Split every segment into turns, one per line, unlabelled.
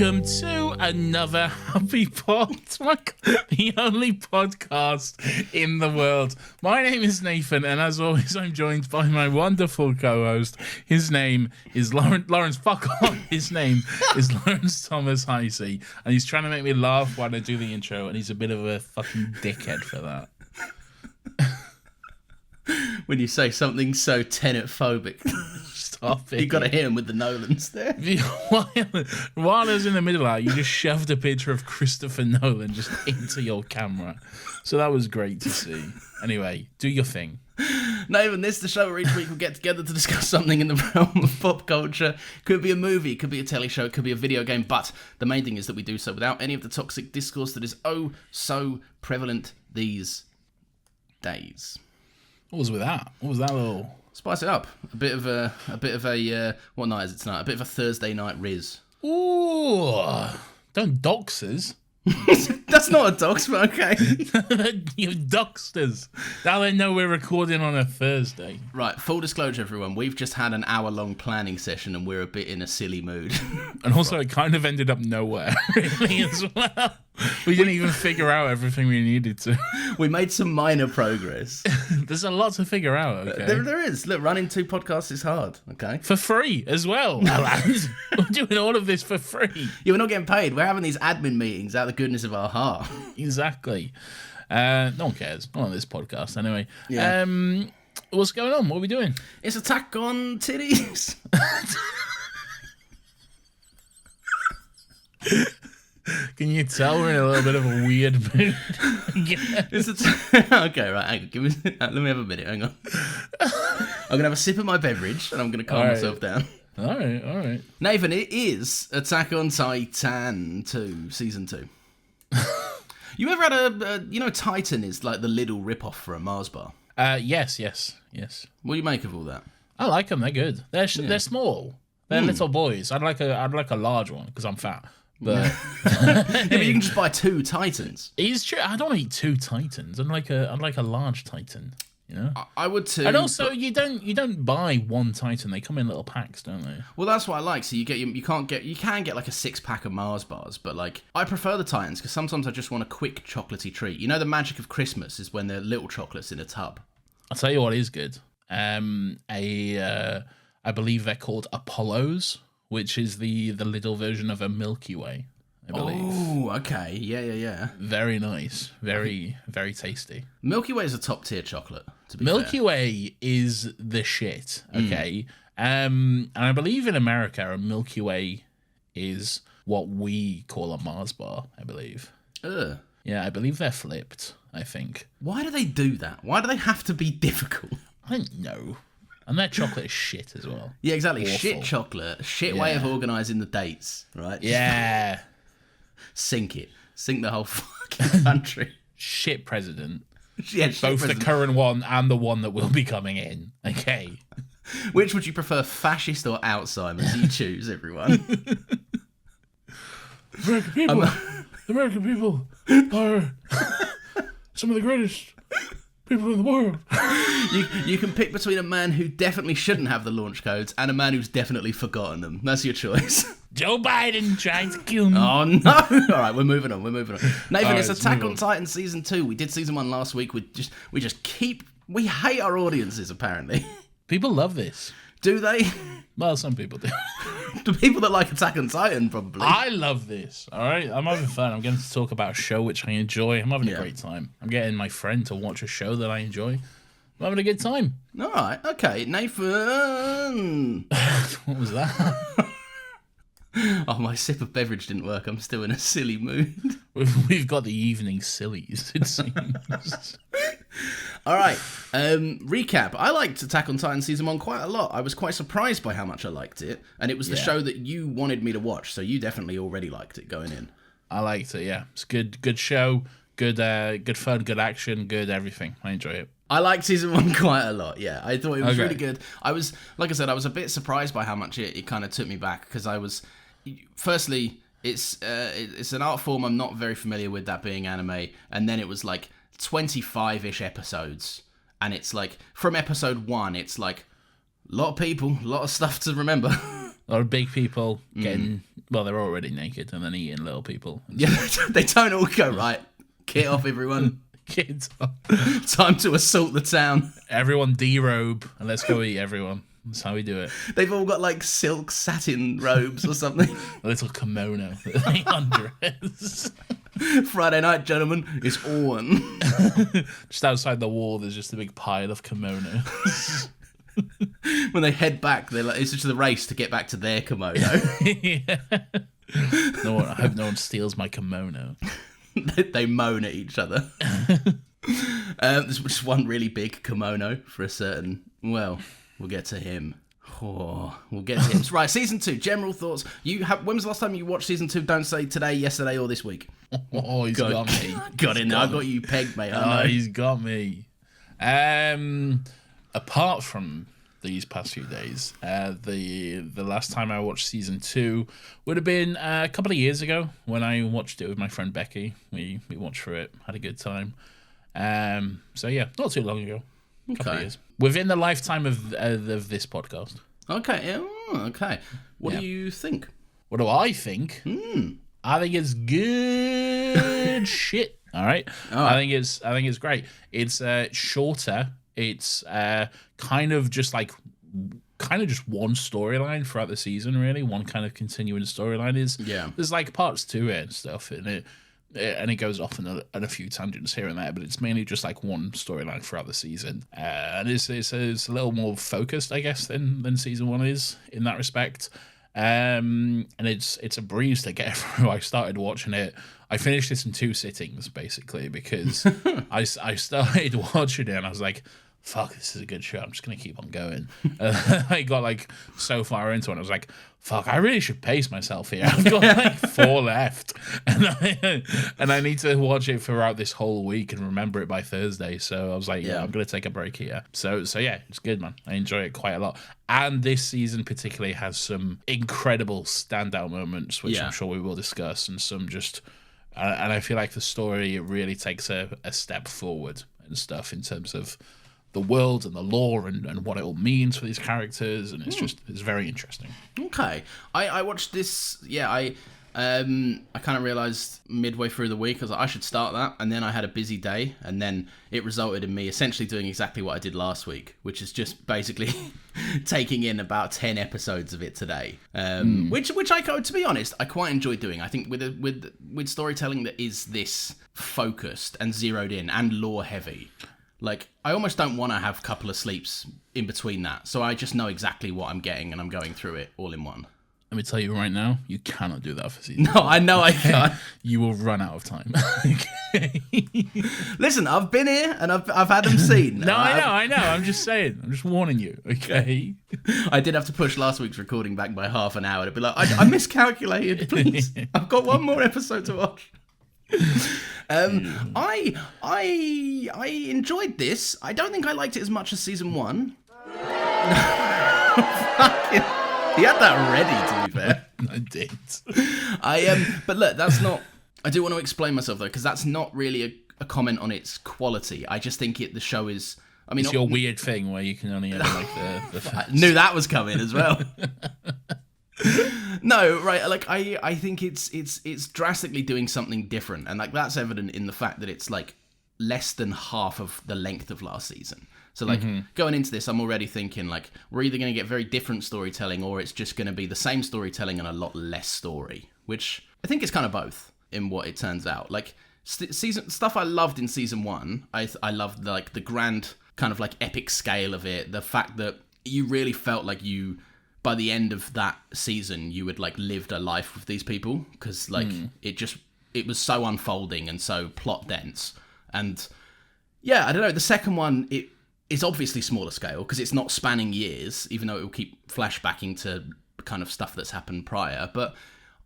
welcome to another Happy Pod, the only podcast in the world. My name is Nathan, and as always, I'm joined by my wonderful co-host. His name is Lawrence. Fuck off. His name is Lawrence Thomas Heisey, and he's trying to make me laugh while I do the intro, and he's a bit of a fucking dickhead for that.
When you say something so Tenet-phobic,
Stop it.
you got to hit him with the Nolans there.
While I was in the middle of that, you just shoved a picture of Christopher Nolan just into your camera. So that was great to see. Anyway, do your thing.
Nathan, this is the show where each week we get together to discuss something in the realm of pop culture. Could be a movie, could be a telly show, could be a video game, but the main thing is that we do so without any of the toxic discourse that is oh so prevalent these days.
What was with that? What was that little...
Spice it up. A bit of a what night is it tonight? A bit of a Thursday night riz.
Ooh. Don't dox us.
That's not a dox, but okay.
You doxed us. Now they know we're recording on a Thursday.
Right, full disclosure, everyone. We've just had an hour-long planning session and we're a bit in a silly mood.
And also, it kind of ended up nowhere, really, as well. We didn't even figure out everything we needed to.
We made some minor progress.
There's a lot to figure out, okay?
There is. Look, running 2 podcasts is hard, okay?
For free as well, Alan. We're doing all of this for free.
Yeah, we're not getting paid. We're having these admin meetings out of the goodness of our heart.
Exactly. No one cares. Not on this podcast, anyway.
Yeah.
What's going on? What are we doing?
It's Attack on Titties.
Can you tell we're in a little bit of a weird mood? Yeah.
Okay, right. Hang on. Let me have a minute. Hang on. I'm going to have a sip of my beverage and I'm going to calm myself down.
All right.
Nathan, it is Attack on Titan 2, Season 2. You ever had Titan is like the little rip-off for a Mars bar?
Yes.
What do you make of all that?
I like them. They're good. They're small. They're little boys. I'd like a large one because I'm fat. But
yeah, but you can just buy 2 Titans.
It's true. I don't eat 2 Titans. I'd like a large Titan. You know.
I would too.
And also, you don't buy 1 Titan. They come in little packs, don't they?
Well, that's what I like. So you can get like a 6-pack of Mars bars, but like I prefer the Titans because sometimes I just want a quick chocolatey treat. You know, the magic of Christmas is when they're little chocolates in a tub.
I'll tell you what is good. I believe they're called Apollos, which is the little version of a Milky Way, I believe.
Oh, okay. Yeah.
Very nice. Very, very tasty.
Milky Way is a top tier chocolate, to be
Milky
fair.
Way is the shit, okay? And I believe in America, a Milky Way is what we call a Mars bar, I believe.
Ugh.
Yeah, I believe they're flipped, I think.
Why do they do that? Why do they have to be difficult?
I don't know. And their chocolate is shit as well.
Yeah, exactly.
Awful.
Shit chocolate. Shit way of organising the dates, right?
Yeah.
Sink it. Sink the whole fucking country.
Shit president.
Yeah, shit
Both
president.
the current one and the one that will be coming in. Okay.
Which would you prefer, fascist or Alzheimer's? You choose, everyone.
American people are some of the greatest people in the world.
You can pick between a man who definitely shouldn't have the launch codes and a man who's definitely forgotten them. That's your choice.
Joe Biden tried to kill me.
Oh no! All right, we're moving on. Nathan, it's
let's
Attack
move
on Titan Season 2. We did Season 1 last week. We hate our audiences, apparently.
People love this.
Do they?
Well, some people do.
The people that like Attack on Titan, probably.
I love this. All right, I'm having fun. I'm getting to talk about a show which I enjoy. I'm having a great time. I'm getting my friend to watch a show that I enjoy. I'm having a good time.
All right, okay, Nathan.
What was that?
Oh, my sip of beverage didn't work. I'm still in a silly mood.
We've got the evening sillies, it seems.
All right, recap. I liked Attack on Titan Season 1 quite a lot. I was quite surprised by how much I liked it. And it was the show that you wanted me to watch, so you definitely already liked it going in.
I liked it, yeah. It's good show, good fun, good action, good everything. I enjoy it.
I liked Season 1 quite a lot, yeah. I thought it was
Okay.
really good. I was, like I said, I was a bit surprised by how much it kind of took me back, because I was... Firstly, it's an art form I'm not very familiar with, that being anime, and then it was like 25-ish episodes, and it's like, from episode 1, it's like, a lot of people, a lot of stuff to remember.
A lot of big people getting, well, they're already naked and then eating little people.
Yeah, they don't all go, right, kit off everyone.
Kids.
Time to assault the town.
Everyone derobe and let's go eat everyone. That's how we do it.
They've all got like silk satin robes or something.
A little kimono that they undress.
Friday night, gentlemen, it's on.
Just outside the wall, there's just a big pile of kimono.
When they head back, they're like, it's just the race to get back to their kimono.
Yeah. I hope no one steals my kimono.
They moan at each other. There's just one really big kimono for a certain. Well, we'll get to him. Oh, we'll get to him. Right, season 2. General thoughts. When was the last time you watched season 2? Don't say today, yesterday, or this week.
Oh, he's got me.
Got in there. I got you pegged, mate.
Oh, he's got me. Apart from these past few days, the last time I watched season 2 would have been a couple of years ago when I watched it with my friend Becky. We watched through it, had a good time. So yeah, not too long ago. A couple of years. Within the lifetime of this podcast.
Okay. Okay. What do you think?
What do I think? I think it's good shit. All right. I think it's great. It's shorter. It's kind of just one storyline throughout the season, really. One kind of continuing storyline there's like parts to it and stuff, and it goes off on a few tangents here and there, but it's mainly just like one storyline throughout the season, and it's a little more focused, I guess, than season 1 is in that respect. And it's a breeze to get through. I started watching it. I finished this in 2 sittings basically because I started watching it and I was like, fuck, this is a good show. I'm just gonna keep on going. I got like so far into it, I was like, fuck, I really should pace myself here. I've got like 4 left, and I need to watch it throughout this whole week and remember it by Thursday. So I was like, yeah, I'm gonna take a break here. So yeah, it's good, man. I enjoy it quite a lot. And this season particularly has some incredible standout moments, which I'm sure we will discuss, and some just. And I feel like the story really takes a step forward and stuff in terms of the world and the lore and what it all means for these characters, and it's very interesting. Okay,
I watched this. Yeah, I kind of realized midway through the week I was like, I should start that, and then I had a busy day, and then it resulted in me essentially doing exactly what I did last week, which is just basically taking in about 10 episodes of it today. Which I, to be honest, I quite enjoy doing. I think with storytelling that is this focused and zeroed in and lore heavy. Like, I almost don't want to have a couple of sleeps in between that. So I just know exactly what I'm getting and I'm going through it all in one.
Let me tell you right now, you cannot do that for season.
No, I know I can't.
You will run out of time.
Listen, I've been here and I've had them seen.
No, I know. I'm just saying. I'm just warning you, okay?
I did have to push last week's recording back by half an hour to be like, I miscalculated, please. I've got one more episode to watch. I enjoyed this. I don't think I liked it as much as season 1. He had that ready, to be fair.
I did.
But look, that's not. I do want to explain myself though, because that's not really a comment on its quality. I just think the show is. I mean,
it's your weird thing where you can only have like the
I knew that was coming as well. No, right, like I think it's drastically doing something different, and like that's evident in the fact that it's like less than half of the length of last season. So like going into this, I'm already thinking like we're either going to get very different storytelling or it's just going to be the same storytelling and a lot less story, which I think is kind of both in what it turns out. Like season stuff I loved in season 1, I loved like the grand kind of like epic scale of it, the fact that you really felt like you by the end of that season, you had like lived a life with these people because like it was so unfolding and so plot dense. And yeah, I don't know. The second one, it's obviously smaller scale because it's not spanning years, even though it will keep flashbacking to kind of stuff that's happened prior. But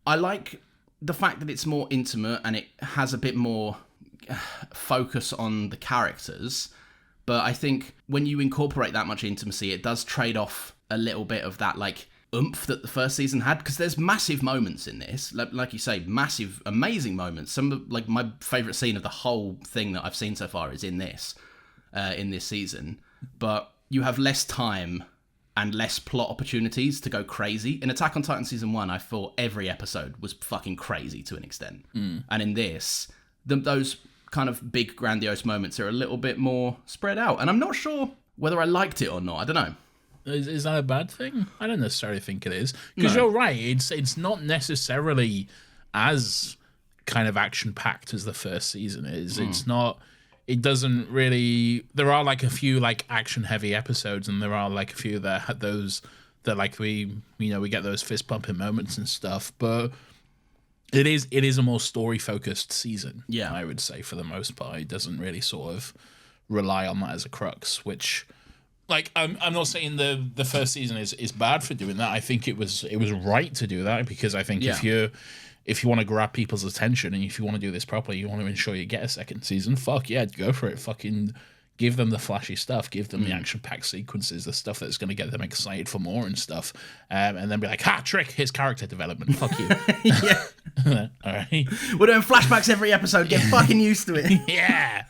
I like the fact that it's more intimate and it has a bit more focus on the characters. But I think when you incorporate that much intimacy, it does trade off a little bit of that like oomph that the first season had, because there's massive moments in this, like you say, massive amazing moments. Some of like my favorite scene of the whole thing that I've seen so far is in this season, but you have less time and less plot opportunities to go crazy. In Attack on Titan Season 1, I thought every episode was fucking crazy to an extent. And in this, those kind of big, grandiose moments are a little bit more spread out. And I'm not sure whether I liked it or not. I don't know.
Is that a bad thing? I don't necessarily think it is. Because you're right, it's not necessarily as kind of action-packed as the first season is. It's not... It doesn't really... There are, like, a few, like, action-heavy episodes, and there are, like, a few that had those... That, like, we get those fist-pumping moments and stuff, but... It is a more story-focused season, I would say, for the most part. It doesn't really sort of rely on that as a crux, which... Like, I'm not saying the first season is bad for doing that. I think it was right to do that, because I think if you want to grab people's attention and if you want to do this properly, you want to ensure you get a second season, fuck yeah, go for it. Fucking give them the flashy stuff, give them the action-packed sequences, the stuff that's going to get them excited for more and stuff, and then be like, Trick, here's character development, fuck you.
Yeah.
All right.
We're doing flashbacks every episode, get fucking used to it.
Yeah.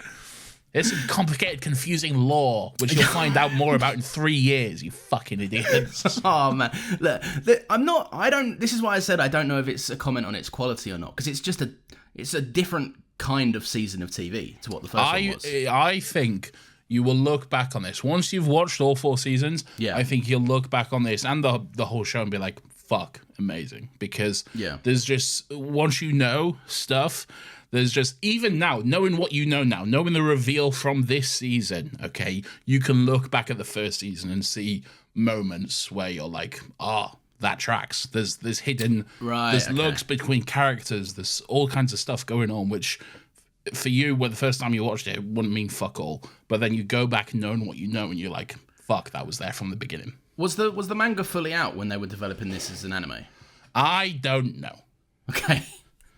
It's a complicated, confusing lore, which you'll find out more about in 3 years, you fucking idiots.
Oh, man. Look, this is why I said I don't know if it's a comment on its quality or not, because it's a different kind of season of TV to what the first one was.
I think you will look back on this. Once you've watched all 4 seasons, I think you'll look back on this and the whole show and be like, fuck, amazing. Because there's just, once you know stuff... There's just, even now, knowing what you know now, knowing the reveal from this season, okay, you can look back at the first season and see moments where you're like, that tracks. There's hidden, there's looks between characters, there's all kinds of stuff going on, which for you, when the first time you watched it wouldn't mean fuck all. But then you go back knowing what you know and you're like, fuck, that was there from the beginning.
Was the manga fully out when they were developing this as an anime?
I don't know.
Okay.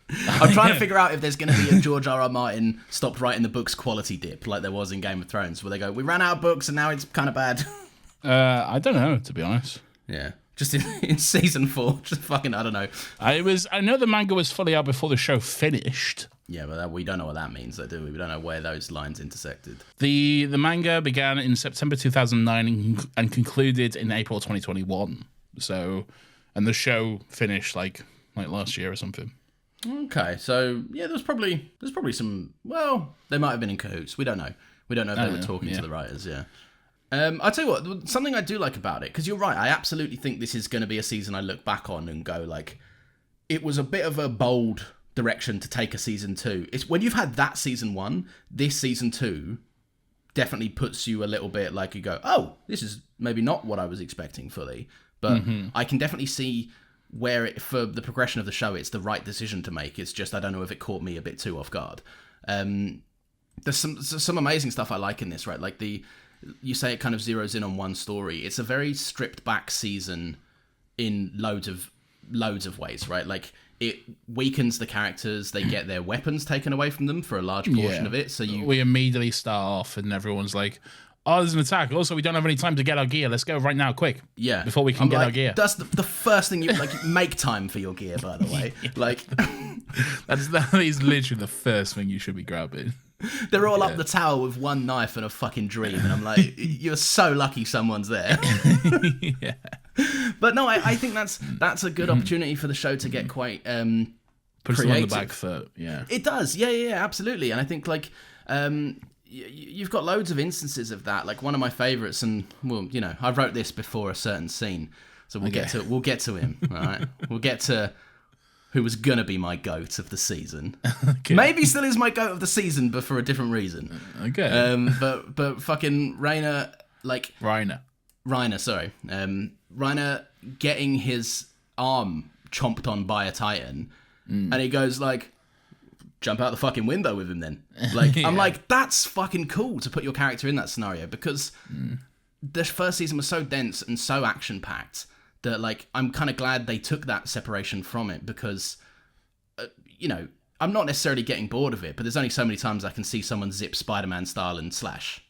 I'm trying to figure out if there's going to be a George R.R. Martin stopped writing the books quality dip like there was in Game of Thrones, where they go, we ran out of books and now it's kind of bad.
I don't know, to be honest.
Yeah. Just in season 4, just fucking, I don't know.
I know the manga was fully out before the show finished.
Yeah, but we don't know what that means, though, do we? We don't know where those lines intersected.
The manga began in September 2009 and concluded in April 2021. So, and the show finished like last year or something.
Okay, so yeah, there's probably some. Well, they might have been in cahoots. We don't know. We don't know if they were talking to the writers. Yeah. I'll tell you what. Something I do like about it, because you're right. I absolutely think this is going to be a season I look back on and go like, it was a bit of a bold direction to take a season 2. It's when you've had that season 1, this season 2 definitely puts you a little bit like, you go, oh, this is maybe not what I was expecting fully, but I can definitely see where for the progression of the show, it's the right decision to make. It's just, I don't know if it caught me a bit too off guard. There's some amazing stuff I like in this, right? Like you say it kind of zeroes in on one story. It's a very stripped back season in loads of ways, right? Like it weakens the characters. They get their weapons taken away from them for a large portion of it. So
we immediately start off and everyone's like, oh, there's an attack. Also, we don't have any time to get our gear. Let's go right now, quick.
Yeah.
Before we can get our gear.
That's the first thing you make time for your gear, by the way. Like
that is literally the first thing you should be grabbing.
They're all up the tower with one knife and a fucking dream, and I'm like, you're so lucky someone's there.
Yeah.
But no, I think that's a good opportunity for the show to get quite
puts them on the back
foot.
Yeah.
It does. Yeah, absolutely. And I think like you've got loads of instances of that. Like one of my favorites, and well, you know, I wrote this before a certain scene, so we'll get to him. All right, we'll get to who was gonna be my goat of the season. Okay. Maybe still is my goat of the season, but for a different reason.
Okay.
But fucking Reiner, sorry. Reiner getting his arm chomped on by a Titan, and he goes like, jump out the fucking window with him then. Like, yeah. I'm like, that's fucking cool to put your character in that scenario, because the first season was so dense and so action-packed that, like, I'm kind of glad they took that separation from it, because, you know, I'm not necessarily getting bored of it, but there's only so many times I can see someone zip Spider-Man style and slash.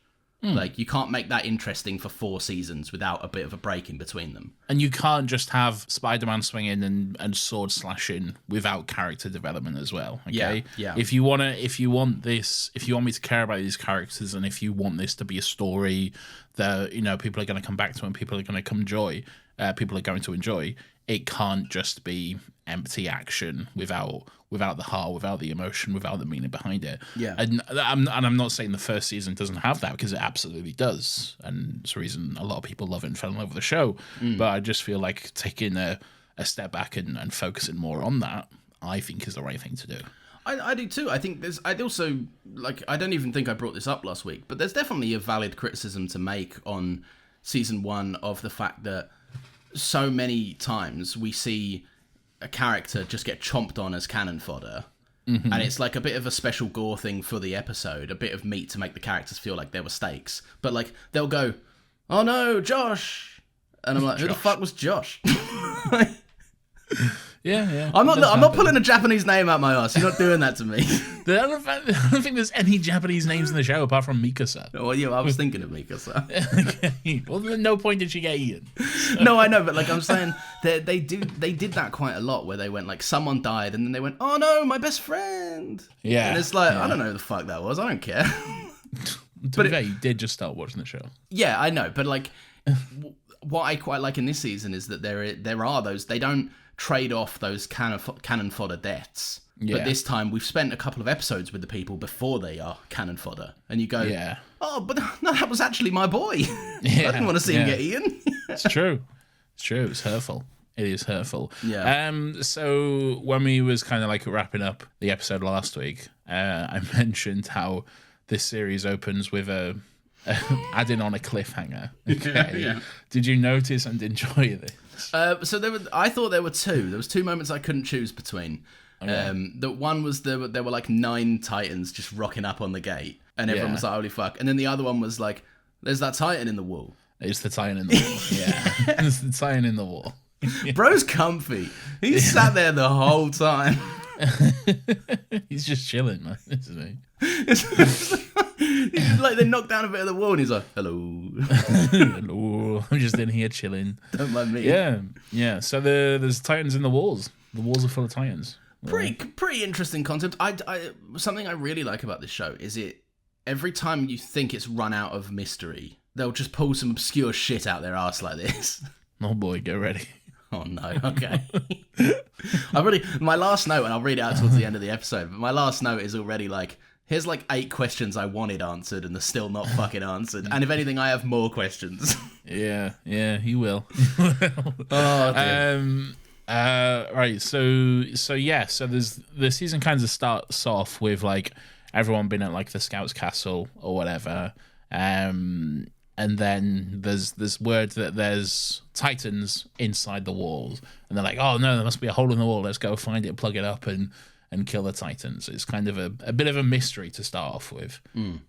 Like, you can't make that interesting for 4 seasons without a bit of a break in between them.
And you can't just have Spider-Man swinging and sword slashing without character development as well. Okay.
Yeah.
If you want me to care about these characters, and if you want this to be a story that people are going to come back to and people are going to enjoy, it can't just be empty action without the heart, without the emotion, without the meaning behind it.
Yeah.
And I'm not saying the first season doesn't have that, because it absolutely does, and it's the reason a lot of people love it and fell in love with the show. But I just feel like taking a step back and focusing more on that, I think, is the right thing to do.
I do too. I think I'd also, like, I don't even think I brought this up last week, but there's definitely a valid criticism to make on season 1 of the fact that so many times we see a character just get chomped on as cannon fodder. And it's like a bit of a special gore thing for the episode, a bit of meat to make the characters feel like there were stakes. But, like, they'll go, "Oh no, Josh!" And I'm like, who the fuck was Josh?
Yeah.
I'm not pulling a Japanese name out my ass. You're not doing that to me.
I don't think there's any Japanese names in the show apart from Mikasa.
Well, yeah, I was thinking of Mikasa.
Okay. Well, at no point did she get eaten.
No, I know, but like I'm saying, they did that quite a lot, where they went like, someone died, and then they went, "Oh no, my best friend."
Yeah.
And it's like, I don't know who the fuck that was. I don't care.
To be fair, you did just start watching the show.
Yeah, I know, but like, what I quite like in this season is that there are those, they don't trade off those cannon fodder deaths.
Yeah.
But this time we've spent a couple of episodes with the people before they are cannon fodder, and you go,
Yeah.
"Oh, but no, that was actually my boy. I didn't want to see him get eaten."
It's true. It's true. It's hurtful. It is hurtful.
Yeah.
So when we was kind of like wrapping up the episode last week, I mentioned how this series opens with adding on a cliffhanger. Okay.
Yeah.
Did you notice and enjoy this?
So I thought there were 2. There was 2 moments I couldn't choose between. The one was there were like 9 Titans just rocking up on the gate, and everyone was like, "Holy fuck!" And then the other one was like, "There's that Titan in the wall."
It's the Titan in the wall. Yeah. It's the Titan in the wall.
Bro's comfy. He's sat there the whole time.
He's just chilling, man, isn't
He's like, they knocked down a bit of the wall, and he's like, "Hello."
he? Hello. I'm just in here chilling.
Don't mind me.
Yeah. So there's Titans in the walls. The walls are full of Titans.
Pretty interesting concept. I something I really like about this show is every time you think it's run out of mystery, they'll just pull some obscure shit out their ass like this.
Oh boy, get ready.
Oh no, okay. My last note, and I'll read it out towards the end of the episode, but my last note is already like, here's like 8 questions I wanted answered and they're still not fucking answered. And if anything, I have more questions.
Yeah, he will.
Oh dear.
Right, so there's the season kind of starts off with like everyone being at like the Scouts Castle or whatever, and then there's word that there's Titans inside the walls, and they're like, "Oh no, there must be a hole in the wall. Let's go find it, plug it up, and kill the Titans." It's kind of a bit of a mystery to start off with,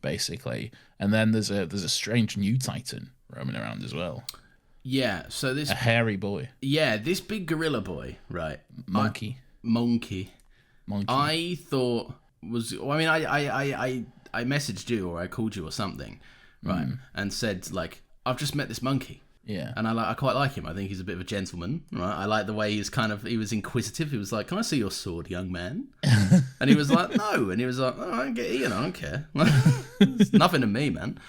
basically, and then there's a strange new Titan roaming around as well.
Yeah, so
A hairy boy.
Yeah, this big gorilla boy, right?
Monkey.
I thought was. Well, I mean, I messaged you or I called you or something, right? And said like, "I've just met this monkey."
Yeah.
And I quite like him. I think he's a bit of a gentleman, right? I like the way he was inquisitive. He was like, "Can I see your sword, young man?" And he was like, "No." And he was like, "Oh, I don't get eaten. I don't care. It's nothing to me, man."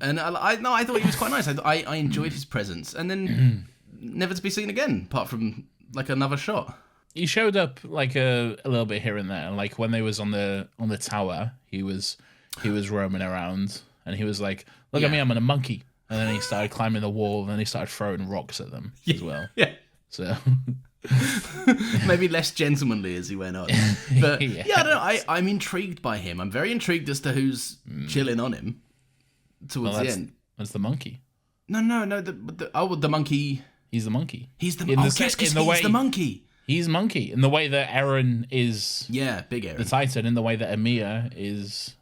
And I thought he was quite nice. I enjoyed his presence, and then never to be seen again, apart from like another shot.
He showed up like a little bit here and there. Like when they was on the tower, he was roaming around, and he was like, "Look at me, I'm on a monkey." And then he started climbing the wall, and then he started throwing rocks at them as well.
Yeah.
So
maybe less gentlemanly as he went on. But yeah, I don't know. I'm intrigued by him. I'm very intrigued as to who's chilling on him towards the end.
That's the monkey.
No. The monkey.
He's the monkey.
He's the monkey. He's the monkey.
He's monkey in the way that Eren is.
Yeah, big Eren.
The Titan in the way that Emiya is.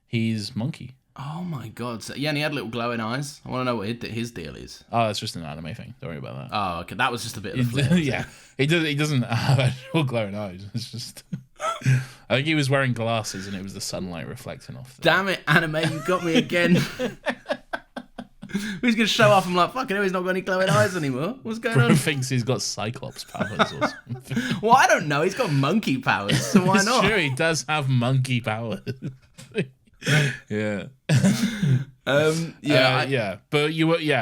He's monkey.
Oh my god! So, yeah, and he had little glowing eyes. I want to know what his deal is.
Oh, that's just an anime thing. Don't worry about that.
Oh, okay. That was just a bit of the flare.
Yeah, he doesn't have actual glowing eyes. It's just. I think he was wearing glasses, and it was the sunlight reflecting off them.
Damn it, anime! You got me again. He's gonna show off. I'm like, fucking hell, he's not got any glowing eyes anymore. What's going
Bro
on?
thinks he's got Cyclops powers or something.
Well, I don't know. He's got monkey powers, so why
It's
not?
true, he does have monkey powers. Yeah.
Yeah.
But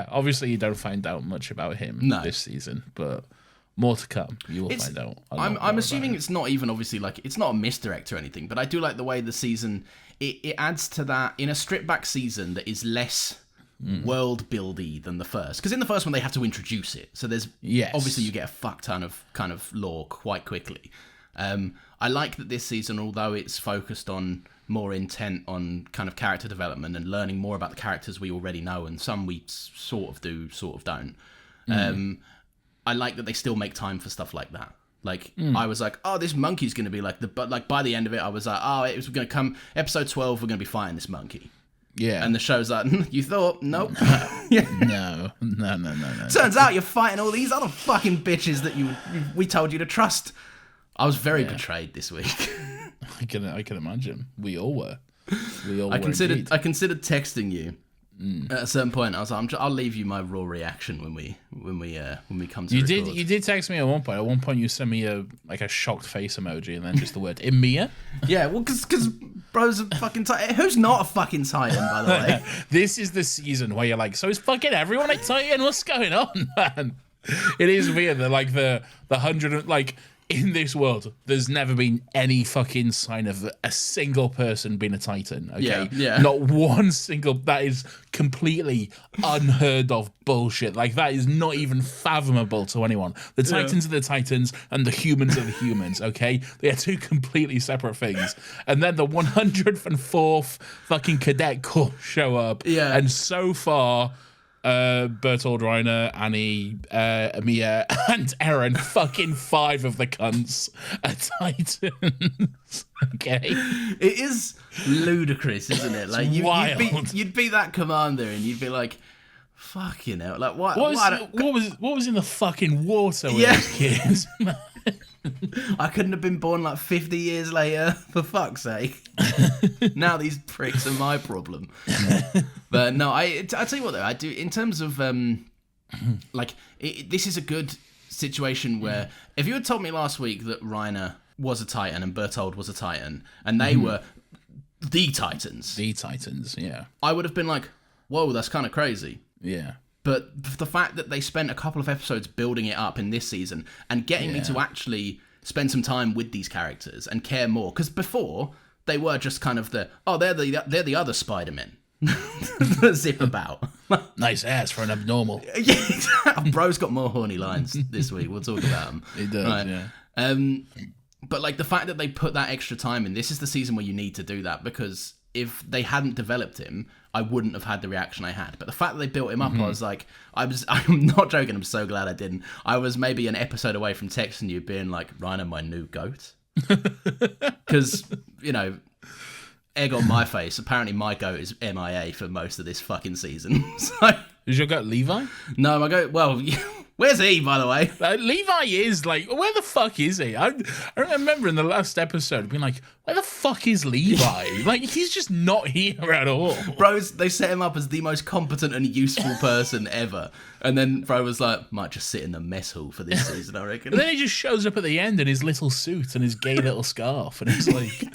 obviously you don't find out much about him this season, but more to come. You will find out.
I'm assuming it's not even obviously like it's not a misdirect or anything, but I do like the way the season it adds to that in a stripped back season that is less world buildy than the first. Because in the first one they have to introduce it, so there's obviously you get a fuck ton of kind of lore quite quickly. I like that this season, although it's focused on more intent on kind of character development and learning more about the characters we already know, and some we sort of do, sort of don't. I like that they still make time for stuff like that. Like I was like, oh, this monkey's going to be like but like by the end of it, I was like, oh, it was going to come episode 12. We're going to be fighting this monkey.
Yeah.
And the show's like, you thought? Nope.
No.
Turns out you're fighting all these other fucking bitches that we told you to trust. I was very betrayed this week.
I can imagine. We all were.
I considered texting you at a certain point. I was like, I'll leave you my raw reaction when we come to.
You did text me at one point. At one point, you sent me a shocked face emoji and then just the word Emiya.
Yeah, well, because bro's a fucking titan. Who's not a fucking titan, by the way?
This is the season where you're like, so is fucking everyone a titan? What's going on, man? It is weird that like the 100 like. In this world, there's never been any fucking sign of a single person being a Titan, okay?
Yeah.
Not one single... That is completely unheard of bullshit. Like, that is not even fathomable to anyone. The Titans are the Titans, and the humans are the humans, okay? They are two completely separate things. And then the 104th fucking Cadet Corps show up, and so far... Bertold Reiner, Annie, Emiya, and Eren, fucking 5 of the cunts are Titans. Okay,
it is ludicrous, isn't it? Like you'd be that commander, and you'd be like, "Fucking hell!" Like what?
What was in the fucking water with those kids?
I couldn't have been born like 50 years later, for fuck's sake. Now these pricks are my problem. But no, I tell you what though, I do in terms of this is a good situation where if you had told me last week that Reiner was a Titan and Bertold was a Titan and they were the Titans,
yeah,
I would have been like, whoa, that's kind of crazy.
Yeah.
But the fact that they spent a couple of episodes building it up in this season and getting me to actually spend some time with these characters and care more, because before they were just kind of they're the other Spider-Men that zip about.
Nice ass for an abnormal.
Yeah, bro's got more horny lines this week. We'll talk about them.
He does, yeah.
But like the fact that they put that extra time in, this is the season where you need to do that, because if they hadn't developed him, I wouldn't have had the reaction I had. But the fact that they built him up, I was like, I'm not joking, I'm so glad I didn't. I was maybe an episode away from texting you being like, Reiner, my new goat. Because, egg on my face, apparently my goat is MIA for most of this fucking season. So,
is your goat Levi?
No, my goat, well, where's he, by the way?
Levi is like, where the fuck is he? I remember in the last episode being like, where the fuck is Levi? Like, he's just not here at all.
Bros, they set him up as the most competent and useful person ever. And then Bro was like, might just sit in the mess hall for this season, I reckon.
And then he just shows up at the end in his little suit and his gay little scarf. And it's like,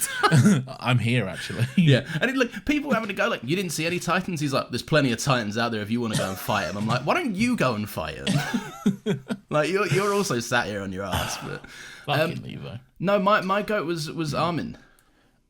I'm here, actually.
Yeah. And people having to go like, you didn't see any Titans? He's like, there's plenty of Titans out there if you want to go and fight them. I'm like, why don't you go and fight them? Like, you're also sat here on your ass. But
fucking Levi.
No, my goat was Armin.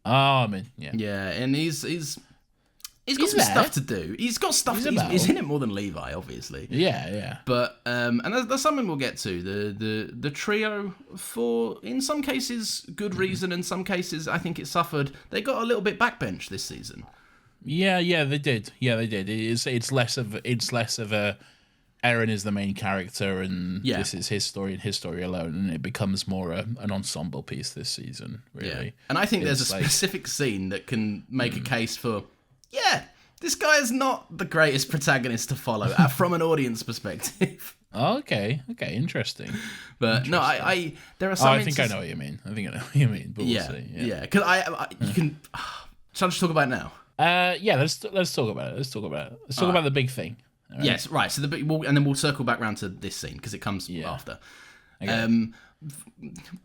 Armin, yeah.
Yeah, and he's got some stuff to do. He's got stuff. He's in it more than Levi, obviously.
Yeah.
But and there's something we'll get to. The trio, for in some cases good reason, in some cases I think it suffered. They got a little bit backbench this season.
Yeah, they did. It's less of a Eren is the main character, and this is his story and his story alone, and it becomes more an ensemble piece this season, really.
Yeah. And I think there's a specific scene that can make a case for, this guy is not the greatest protagonist to follow from an audience perspective.
Oh, okay, interesting.
But no, I there are some.
I think I know what you mean. But we'll see.
Yeah, because you can. Shall I just talk about it now?
Let's talk about it. Let's talk about the big thing. Right?
Yes, right. So and then we'll circle back around to this scene because it comes after.
Okay.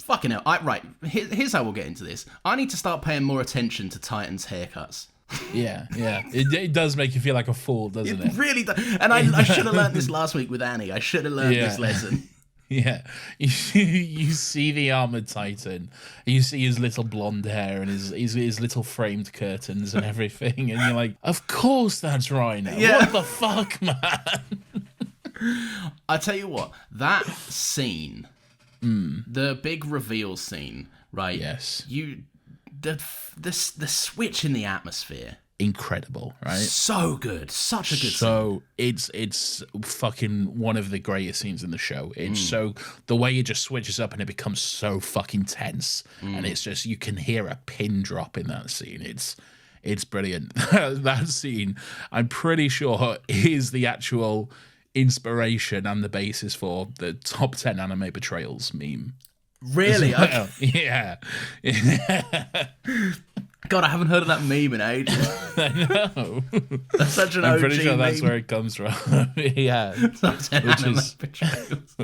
Fucking hell. Right. Here's how we'll get into this. I need to start paying more attention to Titan's haircuts.
Yeah. It does make you feel like a fool, doesn't it?
It really does. And I should have learned this last week with Annie. I should have learned this lesson.
Yeah, you see the armored Titan, you see his little blonde hair and his little framed curtains and everything, and you're like, of course that's Rhino.
Yeah.
What the fuck, man?
I tell you what, that scene, the big reveal scene, right?
Yes.
The switch in the atmosphere.
Incredible, right?
So good. Such a good scene.
So it's fucking one of the greatest scenes in the show. It's so the way it just switches up and it becomes so fucking tense, and it's just you can hear a pin drop in that scene. It's brilliant. That scene, I'm pretty sure, is the actual inspiration and the basis for the top 10 anime betrayals meme.
Really?
Well. Yeah.
God, I haven't heard of that meme in ages.
I know.
That's such an
I'm
OG
pretty sure that's
meme.
where it comes from. Yeah.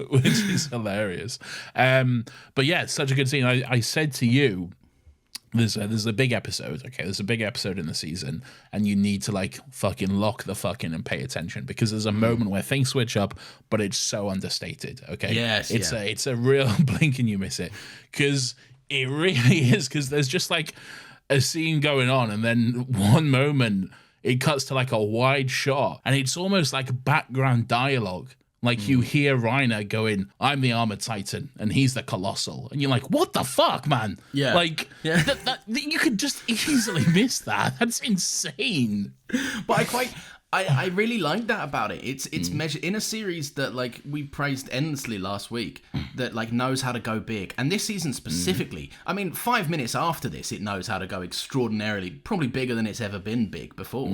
Which is hilarious. But yeah, it's such a good scene. I said to you, there's a big episode, okay? There's a big episode in the season, and you need to like fucking lock the fuck in and pay attention because there's a moment where things switch up, but it's so understated, okay?
Yes,
it's a real blink and you miss it because it really is because there's just like a scene going on, and then one moment it cuts to like a wide shot, and it's almost like background dialogue. Like you hear Reiner going, "I'm the armored Titan, and he's the Colossal," and you're like, "What the fuck, man?"
Yeah.
Like that you could just easily miss that. That's insane.
But I really like that about it. It's measured in a series that like we praised endlessly last week that like knows how to go big. And this season specifically, I mean, 5 minutes after this, it knows how to go extraordinarily, probably bigger than it's ever been big before.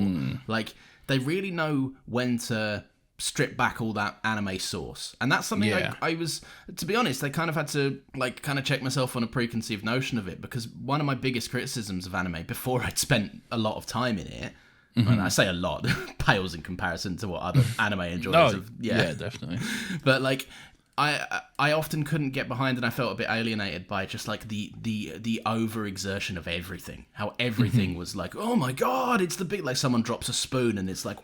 Like they really know when to strip back all that anime sauce. And that's something I was, to be honest, I kind of had to like kind of check myself on a preconceived notion of it, because one of my biggest criticisms of anime before I'd spent a lot of time in it, and I say a lot, pales in comparison to what other anime enjoyers have.
Yeah, definitely.
But like I often couldn't get behind, and I felt a bit alienated by just like the overexertion of everything. How everything was like, oh my god, it's the big, like someone drops a spoon and it's like,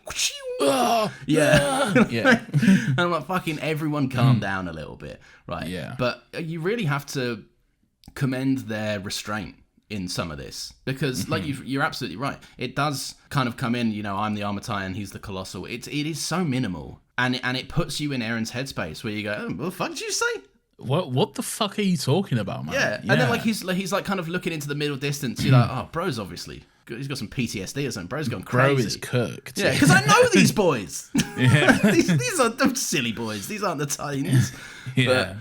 yeah. And I'm like, fucking everyone calm down a little bit, right?
Yeah.
But you really have to commend their restraint in some of this, because like you're absolutely right, it does kind of come in, you know, I'm the armor Titan, he's the Colossal. It is so minimal, and it puts you in Eren's headspace where you go, oh, what the fuck did you say?
What the fuck are you talking about, man?
Yeah. And then like he's like kind of looking into the middle distance. You're like, oh, bro's obviously he's got some PTSD or something. Bro's gone crazy.
Bro is cooked.
Yeah, because I know these boys. these are them silly boys. These aren't the Titans.
Yeah.
But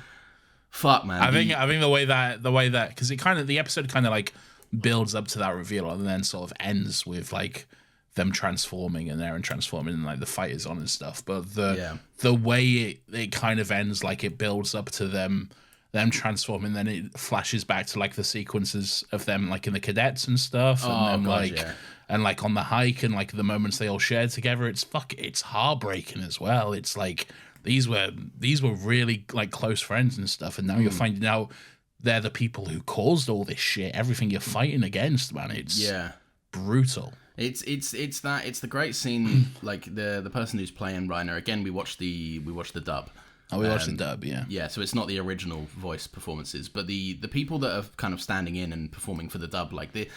fuck, man.
I think the way that because it kind of, the episode kind of like builds up to that reveal and then sort of ends with like them transforming and Eren transforming and like the fight is on and stuff. But the way it kind of ends, like it builds up to them transforming, then it flashes back to like the sequences of them like in the cadets and stuff, and then and like on the hike and like the moments they all shared together. It's heartbreaking as well. It's like these were really like close friends and stuff, and now you're finding out they're the people who caused all this shit. Everything you're fighting against, man. It's brutal.
It's the great scene. Like the person who's playing Reiner, again, we watched the dub.
Oh, we watched the dub, yeah.
Yeah, so it's not the original voice performances, but the people that are kind of standing in and performing for the dub, like the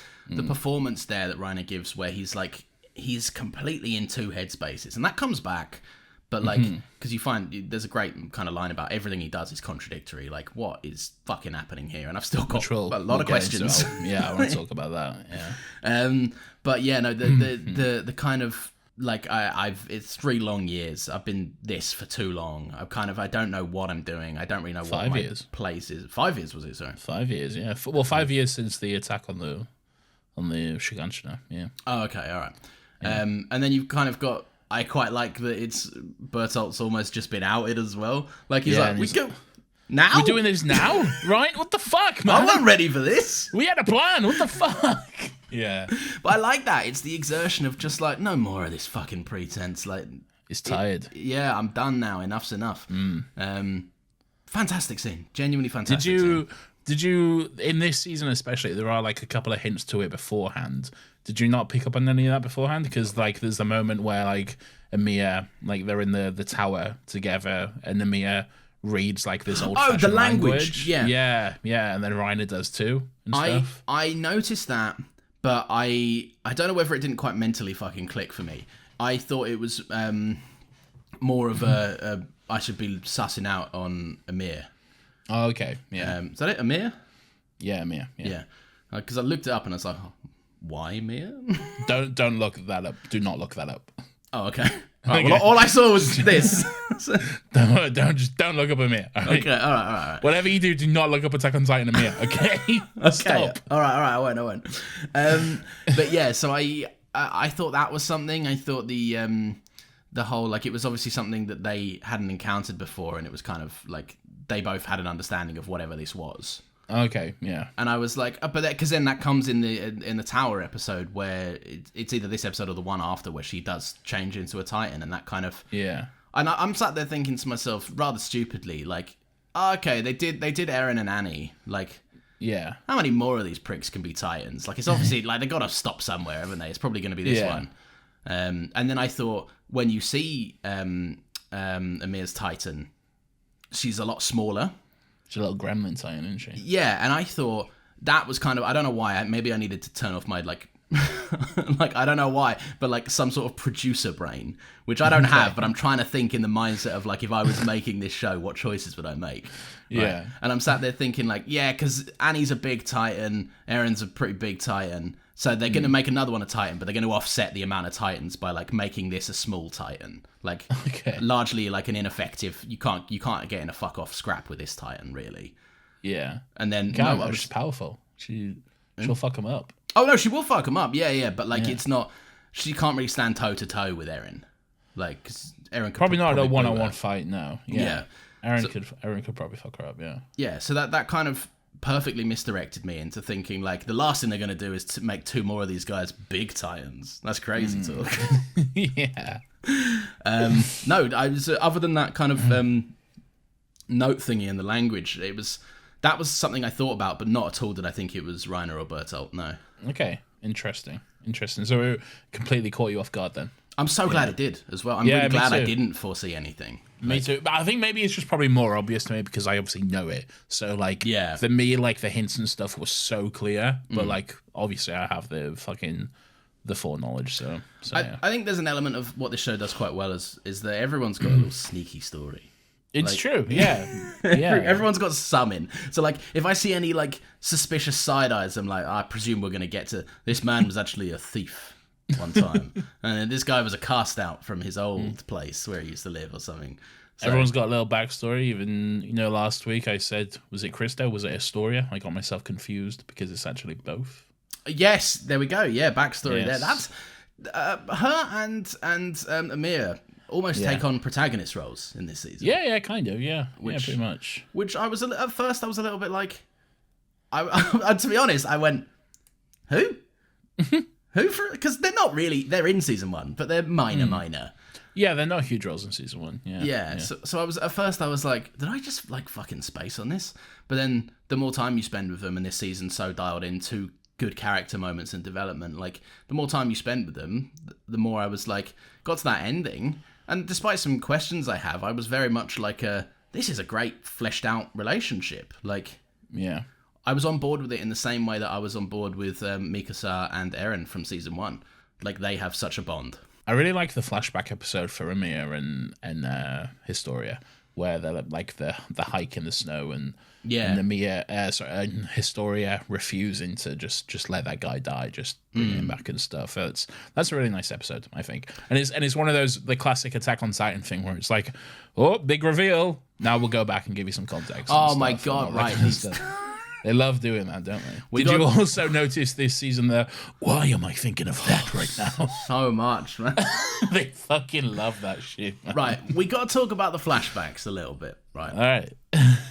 performance there that Reiner gives, where he's completely in two headspaces, and that comes back. But like, because you find there's a great kind of line about everything he does is contradictory. Like, what is fucking happening here? And I've still got a lot of questions.
Yeah, I want to talk about that. Yeah.
But yeah, no, the kind of like it's 3 long years. I've been this for too long. I don't know what I'm doing. I don't really know what
5
my
years.
place is. 5 years was it? Sorry.
5 years. Yeah. Well, 5 years since the attack on the Shiganshina. Yeah.
Oh, okay. All right. Yeah. And then you've kind of got. I quite like that it's Bertolt's almost just been outed as well. Like he's like, we go now.
We're doing this now, right? What the fuck, man?
I wasn't ready for this.
We had a plan. What the fuck? Yeah.
But I like that. It's the exertion of just like, no more of this fucking pretense. Like,
He's tired.
Yeah, I'm done now. Enough's enough. Fantastic scene. Genuinely fantastic scene.
Did you, in this season especially, there are like a couple of hints to it beforehand. Did you not pick up on any of that beforehand? Because like there's a moment where like Ymir, like they're in the tower together, and Ymir reads like this old-fashioned
the language.
Yeah, and then Reiner does too and stuff.
I noticed that, but I don't know whether it didn't quite mentally fucking click for me. I thought it was more of a I should be sussing out on Ymir.
Oh, okay. Yeah.
Is that it, Ymir?
Yeah, Ymir.
Yeah. Because I looked it up and I was like, why Ymir?
Don't look that up. Do not look that up.
Oh, okay. Right, well, all I saw was this.
don't look up Ymir. Right?
Okay, all right.
Whatever you do not look up Attack on Titan Ymir. Okay. Stop.
All right. I won't. But yeah, so I thought that was something. I thought the whole, like, it was obviously something that they hadn't encountered before, and it was kind of like they both had an understanding of whatever this was.
Okay, yeah.
And I was like, but because then that comes in the Tower episode where it's either this episode or the one after where she does change into a Titan, and that kind of
yeah.
And I'm sat there thinking to myself rather stupidly, like, okay, they did Eren and Annie, like,
yeah.
How many more of these pricks can be Titans? Like, it's obviously like they got to stop somewhere, haven't they? It's probably going to be this one. And then I thought when you see Ymir's Titan, she's a lot smaller.
She's a little gremlin Titan, isn't she?
Yeah, and I thought that was kind of, I don't know why, maybe I needed to turn off my, like, like, I don't know why, but, like, some sort of producer brain, which I don't have, but I'm trying to think in the mindset of, like, if I was making this show, what choices would I make? Right?
Yeah.
And I'm sat there thinking, like, yeah, because Annie's a big Titan, Eren's a pretty big Titan, so they're going to make another one a Titan, but they're going to offset the amount of Titans by, like, making this a small Titan. Like, largely, like, an ineffective, you can't get in a fuck-off scrap with this Titan, really.
Yeah.
And then...
she's powerful. She'll fuck him up.
Oh, no, she will fuck him up, yeah, but, like, it's not... She can't really stand toe-to-toe with Eren. Like, 'cause Eren could
probably not a one-on-one fight, no.
Yeah.
Eren could probably fuck her up, yeah.
Yeah, so that kind of perfectly misdirected me into thinking, like, the last thing they're going to do is to make two more of these guys big Titans. That's crazy talk.
Yeah.
No, I was, other than that kind of note thingy in the language, that was something I thought about, but not at all did I think it was Reiner or Bertolt, no.
Okay, interesting. So it completely caught you off guard then?
I'm so glad it did as well. I'm really glad I didn't foresee anything.
Me too. But I think maybe it's just probably more obvious to me because I obviously know it. So, like, for me, like, the hints and stuff was so clear. But, like, obviously I have the foreknowledge. So yeah.
I think there's an element of what this show does quite well is that everyone's got a little sneaky story.
It's true, yeah.
Everyone's got some in. So, like, if I see any, like, suspicious side eyes, I'm like, I presume we're going to get to, this man was actually a thief one time. And this guy was a cast out from his old place where he used to live or something. So,
everyone's got a little backstory. Even, last week I said, was it Christo? Was it Astoria? I got myself confused because it's actually both.
Yes, there we go. Yeah, backstory there.
Yes.
That's her and Ymir almost take on protagonist roles in this season.
Yeah, kind of. Yeah, pretty much.
Which I was at first I was a little bit like, I to be honest, I went, who? Who? Because they're not really. They're in season 1, but they're minor.
Yeah, they're not huge roles in season 1. Yeah.
So I was at first I was like, did I just like fucking space on this? But then the more time you spend with them, and this season's so dialed into good character moments and development, like the more time you spend with them, the more I was like, got to that ending, and despite some questions I have, I was very much like this is a great fleshed out relationship. Like,
yeah.
I was on board with it in the same way that I was on board with Mikasa and Eren from season 1. Like, they have such a bond.
I really like the flashback episode for Ymir and Historia, where they're like the hike in the snow and Ymir, and Historia refusing to just let that guy die, just bring him back and stuff. That's a really nice episode, I think, and it's one of those, the classic Attack on Titan thing where it's like, oh, big reveal. Now we'll go back and give you some context.
Oh my god, right.
They love doing that, don't they? Did you also notice this season why am I thinking of that right now?
So much, man.
They fucking love that shit, man.
Right, we got to talk about the flashbacks a little bit, right?
All right.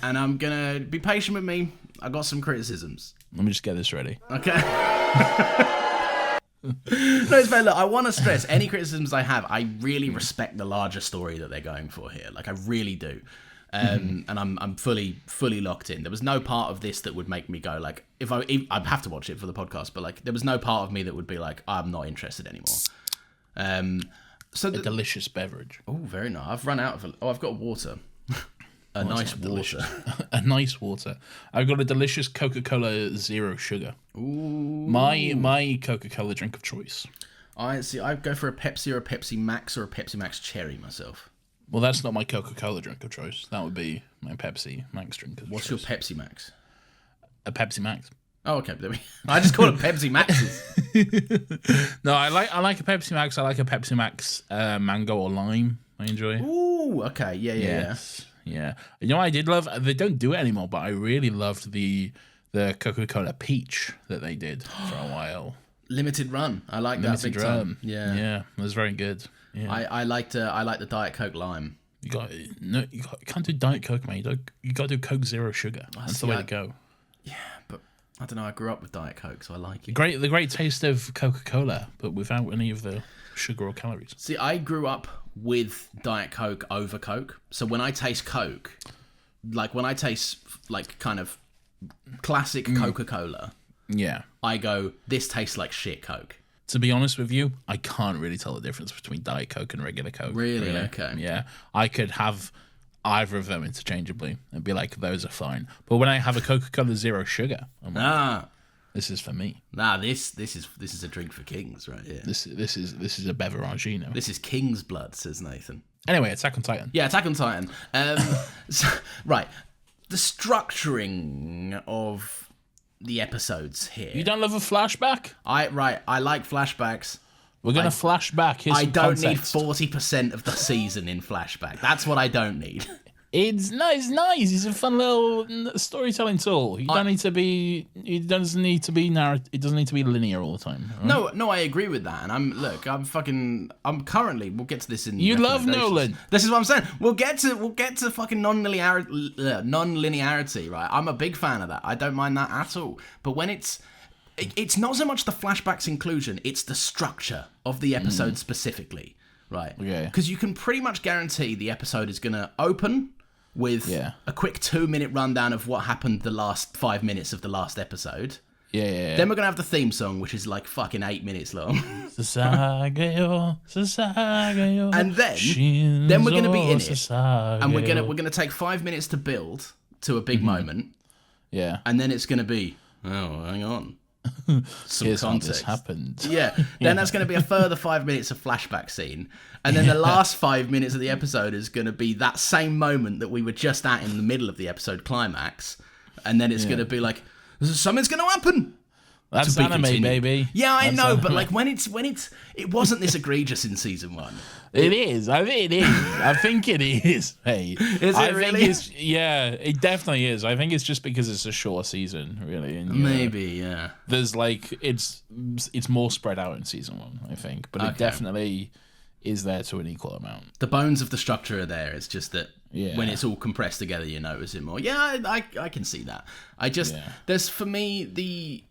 And I'm going to be patient with me. I got some criticisms.
Let me just get this ready.
Okay. No, it's fair. Look, I want to stress any criticisms I have. I really respect the larger story that they're going for here. Like, I really do. And I'm fully locked in. There was no part of this that would make me go like, if I'd have to watch it for the podcast, but like there was no part of me that would be like, I'm not interested anymore. So
A delicious beverage.
oh, very nice. I've run out of. I've got water. A nice water.
Delicious. A nice water. I've got a delicious Coca-Cola Zero Sugar.
Ooh.
My Coca-Cola drink of choice.
I see. I go for a Pepsi or a Pepsi Max or a Pepsi Max Cherry myself.
Well, that's not my Coca-Cola drink of choice. That would be my Pepsi Max drink of
What's
choice.
your Pepsi Max?
A Pepsi Max.
Oh, okay. I just call it Pepsi Maxes.
No, I like a Pepsi Max. I like a Pepsi Max mango or lime. I enjoy.
Ooh, okay. Yeah.
Yes. Yeah. You know what I did love? They don't do it anymore, but I really loved the Coca-Cola Peach that they did for a while.
Limited run. I like that big time. Yeah.
Yeah. It was very good. Yeah.
I like the Diet Coke lime.
You can't do Diet Coke, mate. You got to do Coke Zero Sugar. That's the way to go.
Yeah, but I don't know. I grew up with Diet Coke, so I like it.
The great taste of Coca-Cola, but without any of the sugar or calories.
See, I grew up with Diet Coke over Coke. So when I taste Coke, like when I taste like kind of classic Coca-Cola,
Yeah.
I go, this tastes like shit Coke.
To be honest with you, I can't really tell the difference between Diet Coke and regular Coke.
Really? Okay.
Yeah. I could have either of them interchangeably and be like, those are fine. But when I have a Coca-Cola Zero Sugar, I'm like, this is for me.
This is a drink for kings right here.
This is a beverage, you know.
This is king's blood, says Nathan.
Anyway, Attack on Titan.
Yeah, Attack on Titan. Right. The structuring of the episodes here.
You don't love a flashback?
I like flashbacks.
We're gonna flash back. Here's
I
some
don't
context.
need 40% of the season in flashback. That's what I don't need.
It's nice. It's a fun little storytelling tool. You don't need to be. It doesn't need to be It doesn't need to be linear all the time. Right?
No, I agree with that. And I'm currently. We'll get to this in.
You love
recommendations.
Nolan.
This is what I'm saying. We'll get to fucking non-linearity, right? I'm a big fan of that. I don't mind that at all. But when it's not so much the flashbacks inclusion; it's the structure of the episode specifically, right?
Okay.
Because you can pretty much guarantee the episode is going to open with a quick 2-minute rundown of what happened the last 5 minutes of the last episode.
Yeah.
Then we're going to have the theme song, which is like fucking 8 minutes long.
Sasageo.
And then we're going to be in it. And we're going to take 5 minutes to build to a big moment.
Yeah.
And then it's going to be, oh, hang on. Some
Here's how
context.
this happened.
Yeah. Then that's going to be a further 5 minutes of flashback scene. And then the last 5 minutes of the episode is going to be that same moment that we were just at in the middle of the episode climax. And then it's going to be like, something's going to happen.
That's
be
anime,
continued.
baby.
Yeah, I
That's
know, but
anime.
like when it wasn't this egregious in season 1.
It is. I think it is. I think it is. Hey,
Is it
I
really?
Think yeah, it definitely is. I think it's just because it's a short season, really. And,
Maybe, yeah.
There's like it's more spread out in season 1, I think, but it definitely is there to an equal amount.
The bones of the structure are there. It's just that
Yeah.
when it's all compressed together, you notice it more. Yeah, I can see that. There's for me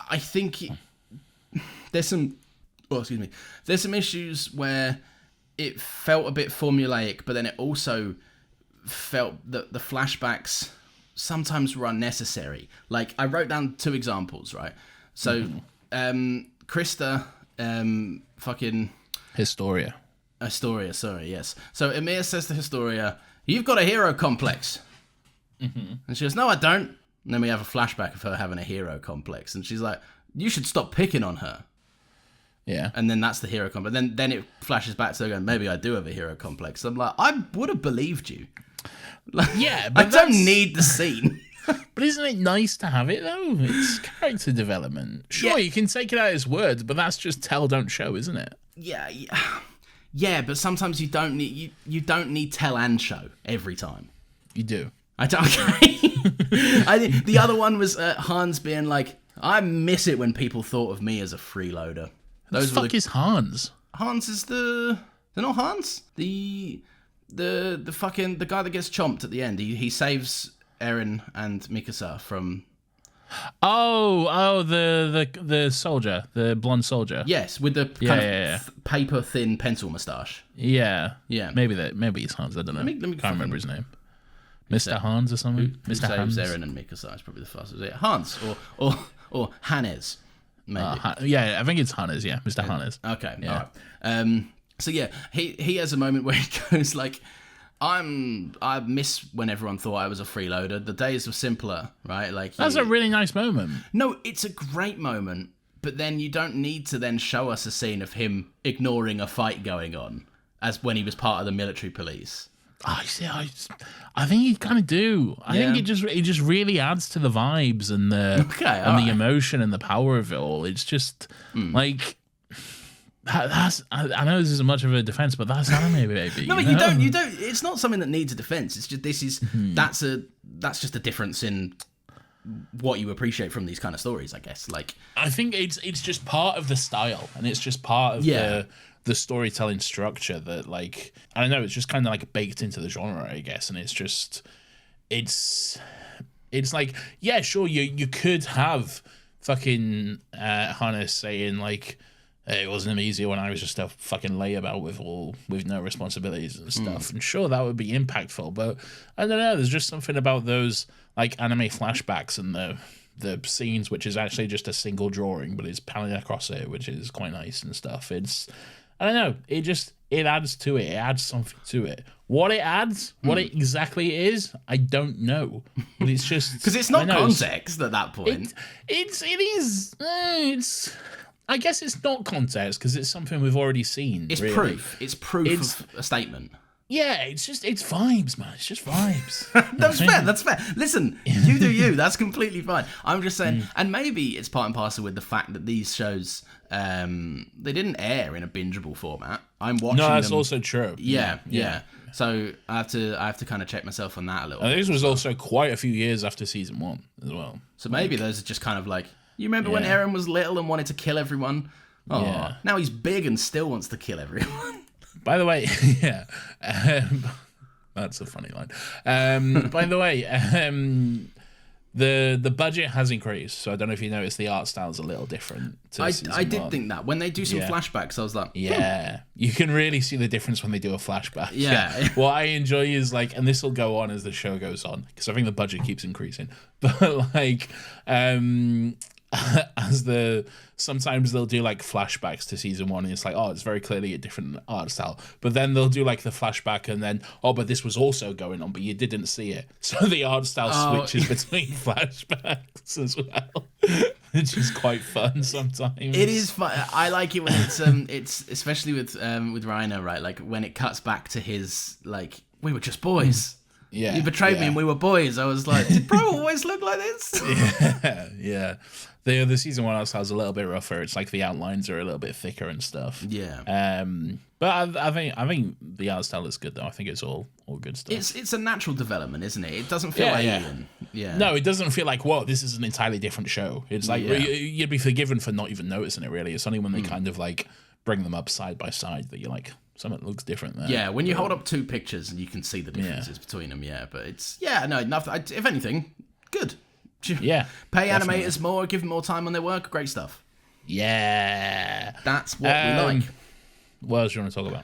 I think there's some. Oh, excuse me. There's some issues where it felt a bit formulaic, but then it also felt that the flashbacks sometimes were unnecessary. Like, I wrote down 2 examples, right? So, Krista, fucking
Historia.
Historia, sorry, yes. So Emir says to Historia, "You've got a hero complex." And she goes, "No, I don't." And then we have a flashback of her having a hero complex. And she's like, "You should stop picking on her."
Yeah.
And then that's the hero complex. Then it flashes back to her going, "Maybe I do have a hero complex." I'm like, I would have believed you. Like,
Yeah,
I
but
don't need the scene.
But isn't it nice to have it though? It's character development. Sure,
Yeah.
you can take it out as words, but that's just tell, don't show, isn't it?
Yeah, but sometimes you don't need tell and show every time.
You do.
I don't. I think the other one was Hans being like, "I miss it when people thought of me as a freeloader."
Who the fuck is Hans?
Hans is they're not Hans. The fucking the guy that gets chomped at the end. He saves Eren and Mikasa from
The soldier, the blonde soldier.
Yes, with the kind of paper thin pencil moustache.
Yeah.
Yeah.
Maybe he's Hans. I don't know.
Let me
Can't remember his name. Mr. Hans or something.
Who
Mr.
saves
Hans.
Eren and Mikasa is probably the fastest. Yeah, Hans or Hannes. Maybe.
Yeah, I think it's Hannes. Yeah, Mr. Hannes.
Okay.
Yeah.
All right. So yeah, he has a moment where he goes like, I miss when everyone thought I was a freeloader. The days were simpler, right? Like
That's a really nice moment.
No, it's a great moment, but then you don't need to then show us a scene of him ignoring a fight going on as when he was part of the military police.
I think you kind of do. I think it just really adds to the vibes and the emotion and the power of it all. It's just like that's. I know this isn't much of a defense, but that's anime, baby.
No, but you don't. It's not something that needs a defense. It's just that's just a difference in what you appreciate from these kind of stories, I guess. Like
I think it's just part of the style, and it's just part of the storytelling structure that, like, I don't know, it's just kind of like baked into the genre, I guess. And it's like, yeah, sure, you could have fucking Hannes saying like, it wasn't easy when I was just a fucking layabout with no responsibilities and stuff. And sure, that would be impactful, but I don't know, there's just something about those like anime flashbacks and the scenes, which is actually just a single drawing, but it's panning across it, which is quite nice and stuff. I don't know, it adds to it. It adds something to it. What it adds, what it exactly is, I don't know. But it's just
because it's not context at that point.
I guess it's not context because it's something we've already seen.
It's
really.
proof. It's proof of a statement.
Yeah, it's vibes, man. It's just vibes.
That's fair. Listen, you do you. That's completely fine. I'm just saying, and maybe it's part and parcel with the fact that these shows, they didn't air in a bingeable format. I'm watching them.
No, that's also true.
Yeah. So I have to kind of check myself on that a little bit.
This was also quite a few years after season 1 as well.
So maybe those are just kind of like, you remember when Eren was little and wanted to kill everyone? Oh, now he's big and still wants to kill everyone.
By the way, that's a funny line. By the way, the budget has increased, so I don't know if you noticed the art style is a little different.
I did think that when they do some flashbacks, I was like,
you can really see the difference when they do a flashback.
Yeah.
What I enjoy is like, and this will go on as the show goes on because I think the budget keeps increasing, but like, sometimes they'll do like flashbacks to season 1 and it's like, oh, it's very clearly a different art style, but then they'll do like the flashback and then, oh, but this was also going on, but you didn't see it, so the art style switches between flashbacks as well, which is quite fun sometimes.
It is fun. I like it when it's especially with Reiner, right? Like when it cuts back to his like, we were just boys.
Yeah,
you betrayed me and we were boys. I was like, did bro always look like this?
Yeah. The season 1 art style is a little bit rougher. It's like the outlines are a little bit thicker and stuff.
Yeah.
But I think the art style is good though. I think it's all good stuff.
It's a natural development, isn't it? It doesn't feel alien. Yeah.
No, it doesn't feel like, whoa, this is an entirely different show. It's like you'd be forgiven for not even noticing it. Really, it's only when they kind of like bring them up side by side that you're like, something looks different there.
Yeah, when you hold up 2 pictures and you can see the differences between them. Yeah, but it's nothing. If anything, good.
Yeah,
pay animators more, give them more time on their work. Great stuff.
Yeah,
that's what we like.
What else do you want to talk about?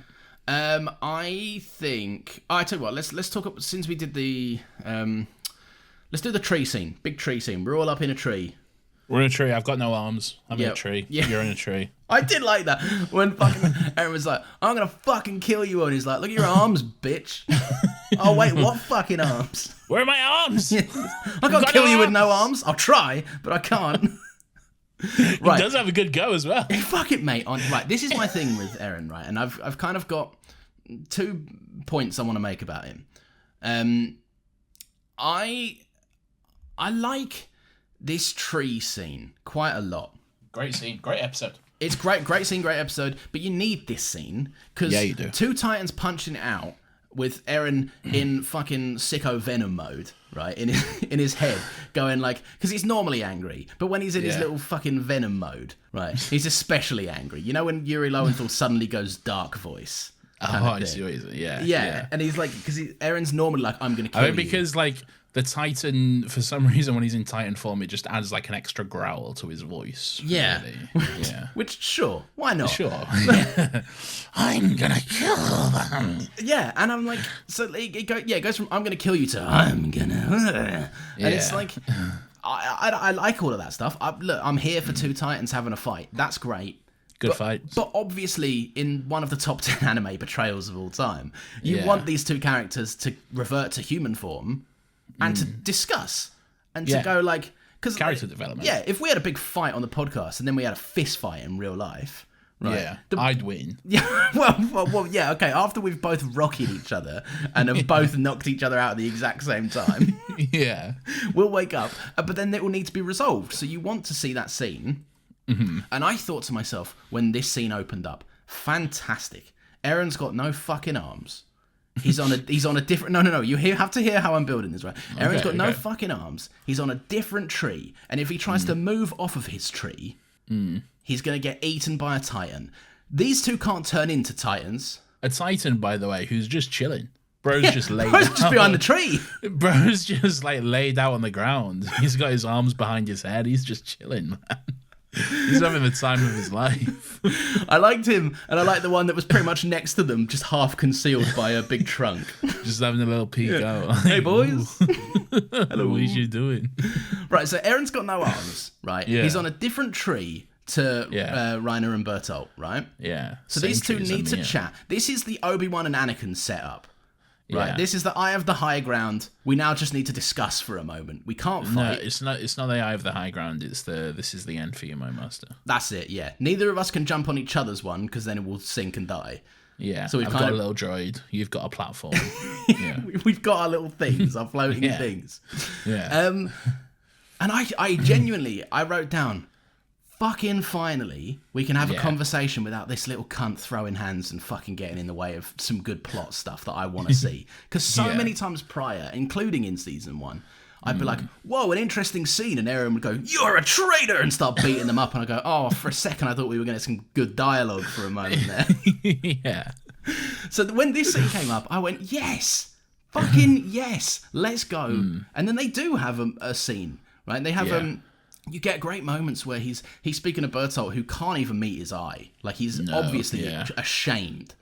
I think. I tell you what. Let's talk about, since we did the. Let's do the tree scene. Big tree scene. We're all up in a tree.
We're in a tree. I've got no arms. I'm in a tree.
Yeah.
You're in a tree.
I did like that when fucking Eren was like, "I'm gonna fucking kill you," and he's like, "Look at your arms, bitch." Oh wait, what fucking arms?
Where are my arms?
I can't kill you with no arms. I'll try, but I can't.
Right. He does have a good go as well.
Fuck it, mate. Right, this is my thing with Eren, right? And I've kind of got 2 points I want to make about him. I like this tree scene quite a lot.
Great scene, great episode.
It's great scene, great episode. But you need this scene because
you do.
2 Titans punching it out with Eren in fucking sicko Venom mode, right? In his head, going like, because he's normally angry, but when he's in his little fucking Venom mode, right, he's especially angry. You know when Yuri Lowenthal suddenly goes dark voice?
I see what he's, yeah.
And he's like, because Eren's normally like, I'm gonna kill you.
Because like the Titan, for some reason, when he's in Titan form, it just adds like an extra growl to his voice.
Yeah.
Really. Yeah.
Which, sure, why not?
Sure. I'm gonna kill them.
Yeah, and I'm like, so it goes from I'm gonna kill you to I'm gonna, and it's like, I like all of that stuff. Look, I'm here for two Titans having a fight. That's great.
Good fight.
But obviously, in one of the top 10 anime betrayals of all time, you want these two characters to revert to human form and to discuss and to go like, because
character development.
Yeah, if we had a big fight on the podcast and then we had a fist fight in real life, right?
Yeah, I'd win.
Yeah, well, yeah, okay. After we've both rocketed each other and have both knocked each other out at the exact same time,
Yeah.
we'll wake up. But then it will need to be resolved. So you want to see that scene. Mm-hmm. And I thought to myself when this scene opened up, fantastic. Aaron's got no fucking arms. He's on a different. No. You have to hear how I'm building this, right? Aaron's got no fucking arms. He's on a different tree, and if he tries to move off of his tree, he's gonna get eaten by a Titan. These two can't turn into Titans.
A Titan, by the way, who's just chilling. Bro's just laid
Bro's
out.
just behind the tree.
Bro's just like laid out on the ground. He's got his arms behind his head. He's just chilling, man. He's having the time of his life.
I liked him, and I liked the one that was pretty much next to them, just half concealed by a big trunk.
Just having a little peek out. Like,
Hey, boys.
Hello. What are you doing?
Right, so Aaron's got no arms, right?
Yeah.
He's on a different tree to Reiner and Bertolt, right?
Yeah.
So these two need to chat. This is the Obi-Wan and Anakin setup. Right, this is the eye of the high ground. We now just need to discuss for a moment. We can't fight.
No, it's not the eye of the high ground. This is the end for you, my master.
That's it. Yeah, neither of us can jump on each other's one because then it will sink and die.
Yeah,
so
I've got a little droid. You've got a platform. Yeah,
we've got our little things, our floating things.
Yeah.
And I genuinely, I wrote down, fucking finally, we can have a conversation without this little cunt throwing hands and fucking getting in the way of some good plot stuff that I want to see. Because so many times prior, including in season 1, I'd be like, whoa, an interesting scene. And Aaron would go, you're a traitor, and start beating them up. And I go, oh, for a second, I thought we were going to get some good dialogue for a moment there.
Yeah.
So when this scene came up, I went, yes, fucking yes, let's go. And then they do have a scene, right? They have you get great moments where he's speaking to Bertolt, who can't even meet his eye. Like, he's obviously ashamed.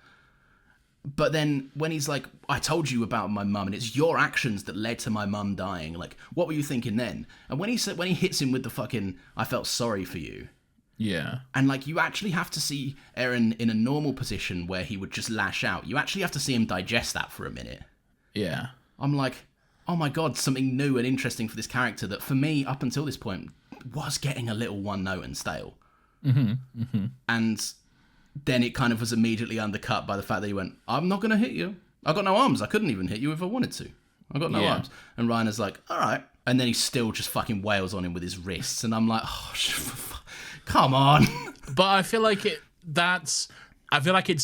But then when he's like, I told you about my mum, and it's your actions that led to my mum dying. Like, what were you thinking then? And when he hits him with the fucking, I felt sorry for you.
Yeah.
And, like, you actually have to see Eren in a normal position where he would just lash out. You actually have to see him digest that for a minute.
Yeah.
I'm like, oh my God, something new and interesting for this character that, for me, up until this point, was getting a little one note and stale. And then it kind of was immediately undercut by the fact that he went, I'm not going to hit you. I got no arms. I couldn't even hit you if I wanted to. I got no arms. And Reiner's like, all right. And then he still just fucking wails on him with his wrists. And I'm like, oh, come on.
But I feel like it's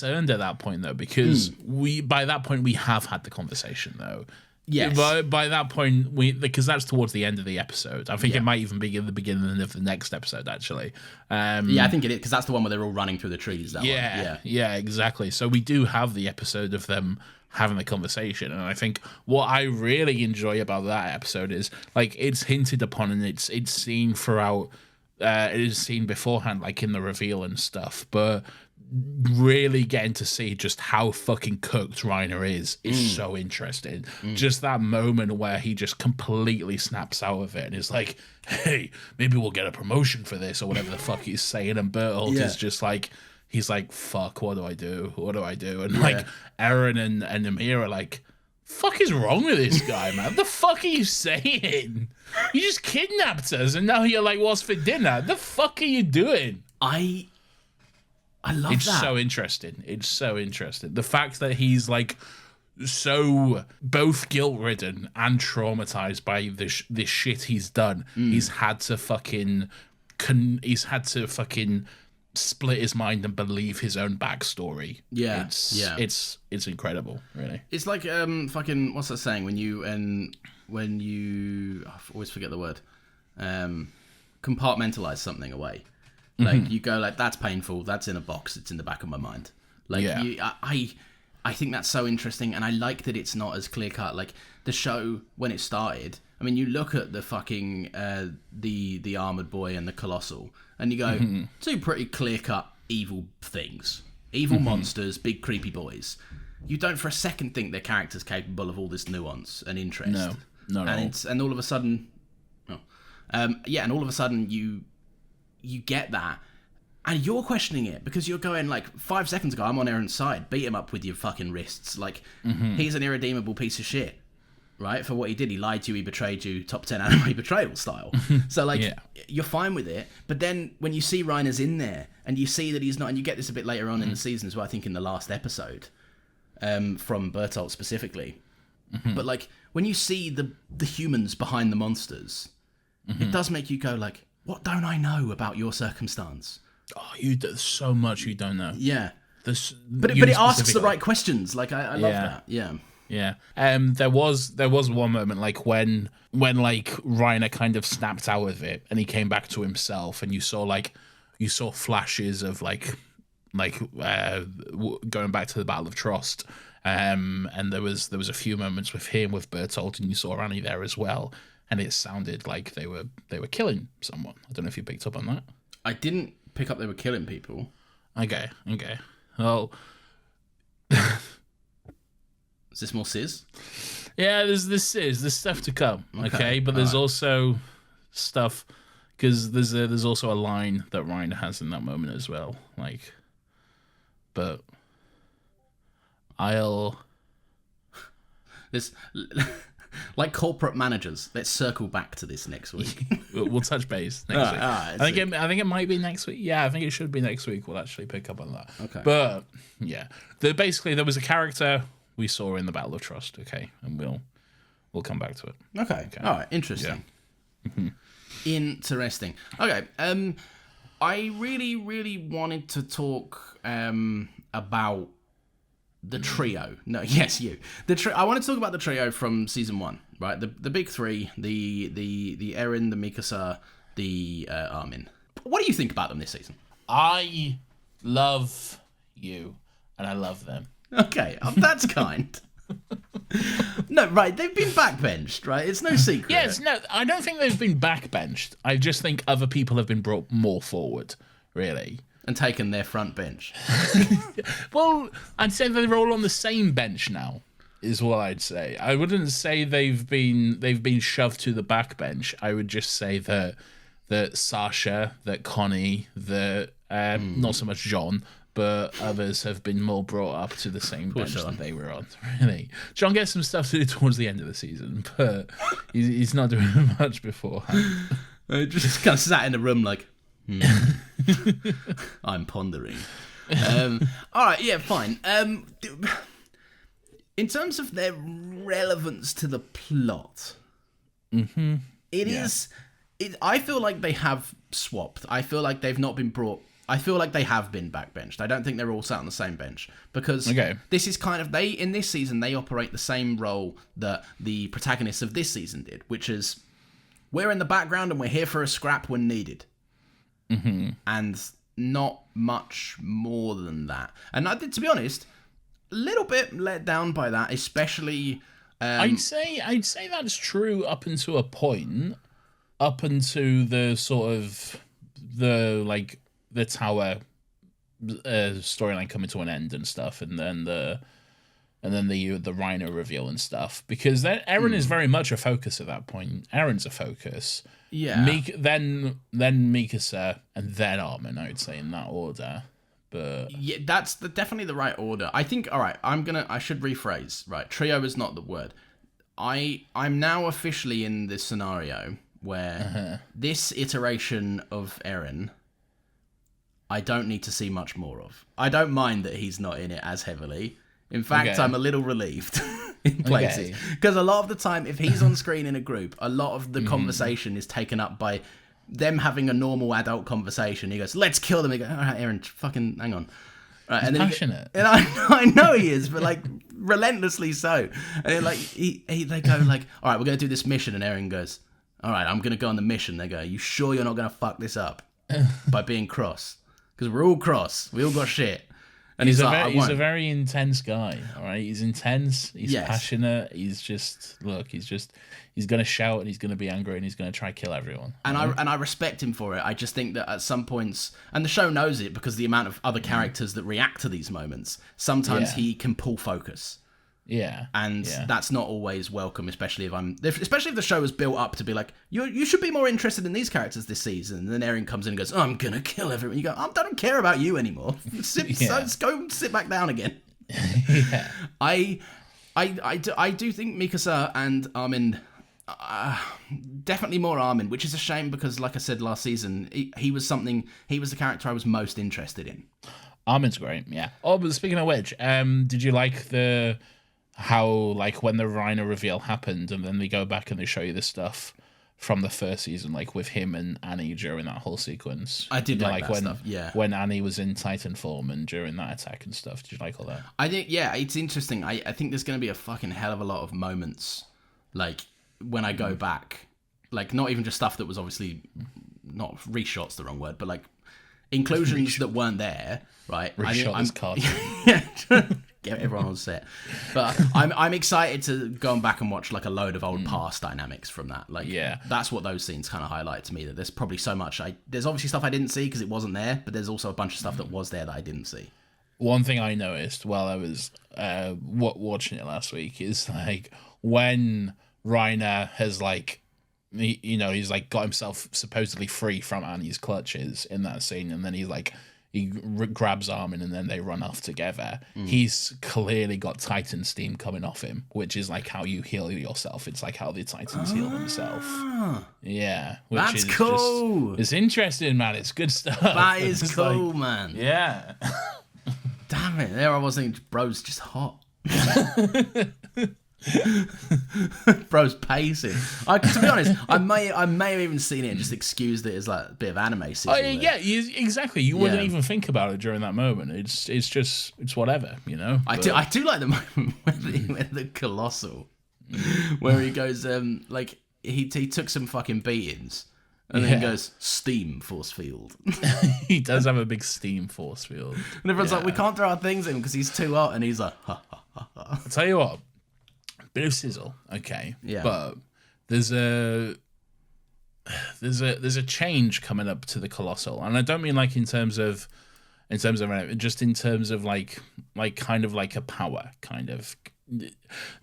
earned at that point, though, because by that point we have had the conversation, though.
Yes.
By that point, because that's towards the end of the episode. I think it might even be at the beginning of the next episode, actually.
Yeah, I think it is, because that's the one where they're all running through the trees.
Yeah, exactly. So we do have the episode of them having the conversation, and I think what I really enjoy about that episode is, like, it's hinted upon and it's seen throughout. It is seen beforehand, like in the reveal and stuff, but really getting to see just how fucking cooked Reiner is so interesting. Just that moment where he just completely snaps out of it and is like, hey, maybe we'll get a promotion for this, or whatever the fuck he's saying, and Bertolt is just like, he's like, fuck, what do I do? And like Eren and Ymir are like, fuck is wrong with this guy, man? What the fuck are you saying? You just kidnapped us and now you're like, what's for dinner? The fuck are you doing?
I love that.
It's so interesting. It's so interesting. The fact that he's like so both guilt-ridden and traumatized by this shit he's done. He's had to fucking split his mind and believe his own backstory.
Yeah,
It's incredible, really.
It's like fucking, what's that saying? When you I always forget the word. Compartmentalize something away. Like, you go like, that's painful, that's in a box, it's in the back of my mind. Like, I think that's so interesting, and I like that it's not as clear cut. Like the show when it started, I mean, you look at the fucking the Armored Boy and the Colossal, and you go, two pretty clear cut evil things, evil monsters, big creepy boys. You don't for a second think their character's capable of all this nuance and interest.
No,
and all of a sudden, and all of a sudden you get that. And you're questioning it because you're going like 5 seconds ago, I'm on Eren's side. Beat him up with your fucking wrists. Like, he's an irredeemable piece of shit, right? For what he did. He lied to you, he betrayed you, top 10 anime betrayal style. So, like, you're fine with it. But then when you see Reiner's in there and you see that he's not, and you get this a bit later on in the season as well, I think in the last episode, from Bertolt specifically. But, like, when you see the humans behind the monsters, it does make you go, like, what don't I know about your circumstance?
Oh, there's so much you don't know.
Yeah.
But
it asks the right questions. Like I love that. Yeah.
Yeah. There was one moment like when like Reiner kind of snapped out of it and he came back to himself, and you saw flashes of like going back to the Battle of Trost. And there was a few moments with him, with Bertolt, and you saw Annie there as well, and it sounded like they were killing someone. I don't know if you picked up on that.
I didn't pick up they were killing people.
Okay. Well,
is this more Sis?
Yeah, there's stuff to come. Okay, but there's also stuff because there's also a line that Reiner has in that moment as well. Like, but
this. Like corporate managers, let's circle back to this next week.
We'll touch base next week. I think it might be next week. Yeah, I think it should be next week. We'll actually pick up on that.
Okay.
But yeah, basically there was a character we saw in the Battle of Trust. Okay, and we'll come back to it.
Okay. All right. Interesting. Yeah. Interesting. Okay. I really, really wanted to talk about the trio. No, yes, you. I want to talk about the trio from season 1, right? The big three, the Eren, the Mikasa, the Armin. What do you think about them this season?
I love you, and I love them.
Okay, that's kind. No, right, they've been backbenched, right? It's no secret.
Yes, no, I don't think they've been backbenched. I just think other people have been brought more forward, really.
And taken their front bench.
Well, I'd say they're all on the same bench now, is what I'd say. I wouldn't say they've been shoved to the back bench. I would just say that Sasha, that Connie, that not so much John, but others have been more brought up to the same bench that they were on. Really, John gets some stuff to do towards the end of the season, but he's not doing much beforehand.
Just kind of sat in the room like. I'm pondering. All right, yeah, fine. In terms of their relevance to the plot, it is. I feel like they have swapped. I feel like they've not been brought. I feel like they have been backbenched. I don't think they're all sat on the same bench because this is kind of in this season they operate the same role that the protagonists of this season did, which is we're in the background and we're here for a scrap when needed. And not much more than that. And I did, to be honest, a little bit let down by that, especially.
I'd say that's true up until a point, up until the sort of the tower storyline coming to an end and stuff, and then the Reiner reveal and stuff, because Eren is very much a focus at that point. Eren's a focus.
Yeah.
Then Mikasa, and then Armin, I would say, in that order. But
yeah, that's definitely the right order. I think. All right, I should rephrase. Right, trio is not the word. I'm now officially in this scenario where this iteration of Eren, I don't need to see much more of. I don't mind that he's not in it as heavily. In fact, I'm a little relieved in places. Because a lot of the time, if he's on screen in a group, a lot of the conversation is taken up by them having a normal adult conversation. He goes, let's kill them. He goes, all right, Eren, fucking hang on. Right,
he's
and then
passionate.
And I know he is, but like relentlessly so. And then, like they go like, all right, we're going to do this mission. And Eren goes, all right, I'm going to go on the mission. They go, you sure you're not going to fuck this up by being cross? Because we're all cross. We all got shit. And
he's
like,
a very intense guy. All right, he's intense. He's passionate. He's gonna shout and he's gonna be angry and he's gonna try to kill everyone.
And I respect him for it. I just think that at some points, and the show knows it because the amount of other characters that react to these moments, sometimes he can pull focus.
Yeah,
and that's not always welcome, especially if the show is built up to be like, you should be more interested in these characters this season. And then Eren comes in and goes, oh, I'm gonna kill everyone. You go, I don't care about you anymore. Go sit back down again.
Yeah.
I do think Mikasa and Armin, definitely more Armin, which is a shame because, like I said last season, he was the character I was most interested in.
Armin's great, yeah. Oh, but speaking of which, did you like how like when the Reiner reveal happened and then they go back and they show you the stuff from the first season, like with him and Annie during that whole sequence?
I did like that
when,
stuff, yeah.
When Annie was in Titan form and during that attack and stuff. Did you like all that?
I think, yeah, it's interesting. I think there's going to be a fucking hell of a lot of moments, like, when I go back. Like, not even just stuff that was obviously, not reshot's the wrong word, but like, inclusions that weren't there, right?
Reshot is cartoon.
Get everyone on set. But I'm excited to go back and watch like a load of old past dynamics from that. Like, that's what those scenes kind of highlight to me, that there's probably so much. There's obviously stuff I didn't see because it wasn't there, but there's also a bunch of stuff that was there that I didn't see.
One thing I noticed while I was watching it last week is like when Reiner has like, he's like got himself supposedly free from Annie's clutches in that scene, and then he grabs Armin and then they run off together. He's clearly got Titan steam coming off him, which is like how you heal yourself. It's like how the Titans heal themselves. Yeah.
That's cool.
It's interesting, man. It's good stuff.
That is cool, like, man.
Yeah.
Damn it. There I was thinking, bro's just hot. Bro's pacing. To be honest, I may have even seen it and just excused it as like a bit of anime sizzle.
Oh yeah, exactly. You wouldn't even think about it during that moment. It's whatever, you know.
I do like the moment when the Colossal, where he goes like he took some fucking beatings. And then goes, steam force field.
He does have a big steam force field.
And everyone's like, we can't throw our things in because he's too hot. And he's like, ha, ha, ha, ha.
I'll tell you what, bit of sizzle, okay.
Yeah.
But there's a change coming up to the Colossal. And I don't mean like in terms of just in terms of like kind of like a power kind of.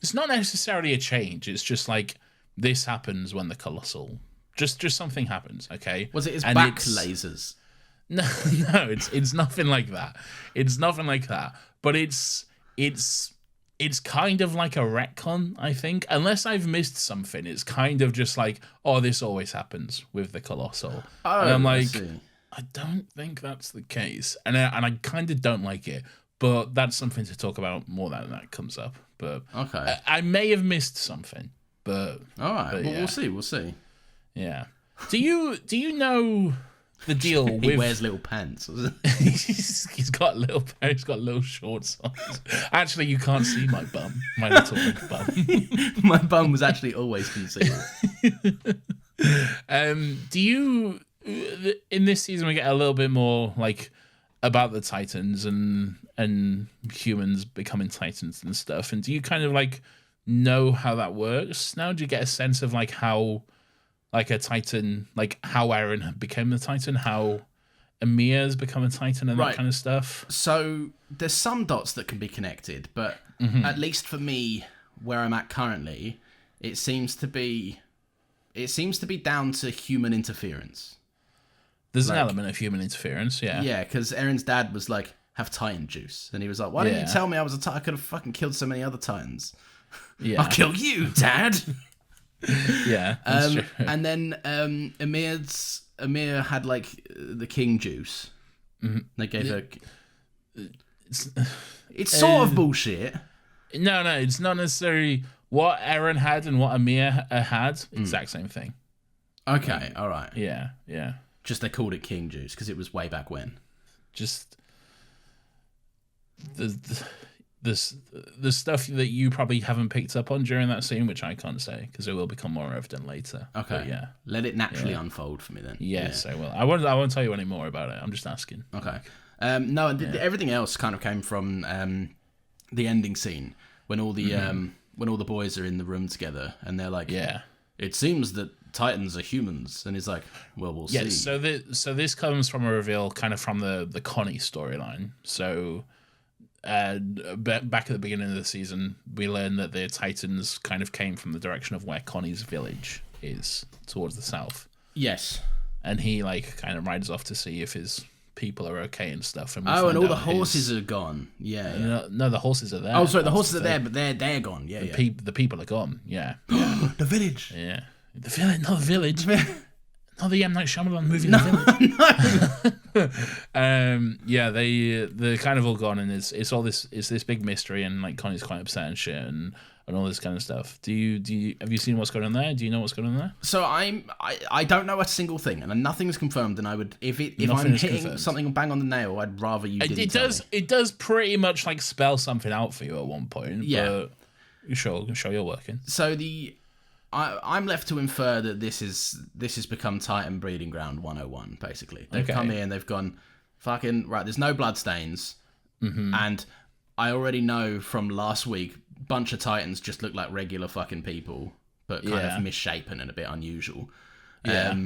It's not necessarily a change. It's just like this happens when the Colossal. Just something happens, okay?
Was it his back lasers?
No, it's nothing like that. It's nothing like that. But it's kind of like a retcon, I think. Unless I've missed something, it's kind of just like, oh, this always happens with the Colossal.
Oh,
and I'm like, I don't think that's the case. And I kind of don't like it. But that's something to talk about more than that comes up. But
okay.
I may have missed something. But
all right,
but,
well, we'll see.
Yeah. Do you know the deal with?
He wears little pants.
he's got little shorts on. Actually, you can't see my bum, my little big bum.
My bum was actually always concealed.
Do you? In this season, we get a little bit more like about the Titans and humans becoming Titans and stuff. And do you kind of like know how that works now? Do you get a sense of like how? Like a Titan, like how Eren became the Titan, how Emir's become a Titan and that kind of stuff.
So there's some dots that can be connected, but at least for me, where I'm at currently, it seems to be down to human interference.
There's an element of human interference, yeah.
Yeah, because Eren's dad was like, have Titan juice. And he was like, why didn't you tell me I was a Titan? I could have fucking killed so many other Titans.
Yeah.
I'll kill you, Dad.
Yeah,
and then Emir had like the king juice. They gave her. It's sort of bullshit.
No, it's not necessarily what Eren had and what Emir had. Exact same thing.
Okay, all right.
Yeah.
Just they called it king juice because it was way back when.
Just the stuff that you probably haven't picked up on during that scene, which I can't say because it will become more evident later.
Okay,
but yeah,
let it naturally unfold for me then.
Yes, I will. I won't tell you any more about it. I'm just asking.
Okay. No, and everything else kind of came from the ending scene when all the boys are in the room together and they're like,
Yeah.
it seems that Titans are humans, and he's like, well, we'll see.
So this comes from a reveal kind of from the Connie storyline. So back at the beginning of the season, we learned that the Titans kind of came from the direction of where Connie's village is, towards the south.
Yes.
And he like kind of rides off to see if his people are okay and stuff. And
and all the horses are gone. Yeah.
No, the horses are there.
Oh, sorry, the horses are there, but they're gone. Yeah,
The people are gone. Yeah.
The village.
Yeah. The village, not the village. Not the M. Night Shyamalan movie, The Village. Yeah, they're kind of all gone, and it's all this big mystery, and like Connie's quite upset and shit, and all this kind of stuff. Have you seen what's going on there? Do you know what's going on there?
So I don't know a single thing, and nothing's confirmed. And I would if I'm hitting
confirmed.
something bang on the nail, I'd rather you didn't.
It does pretty much like spell something out for you at one point.
Yeah.
But sure you're working.
So I'm left to infer that this has become Titan breeding ground 101. Basically, they've come here and they've gone, fucking right. There's no bloodstains, and I already know from last week, bunch of Titans just look like regular fucking people, but kind of misshapen and a bit unusual.
Yeah.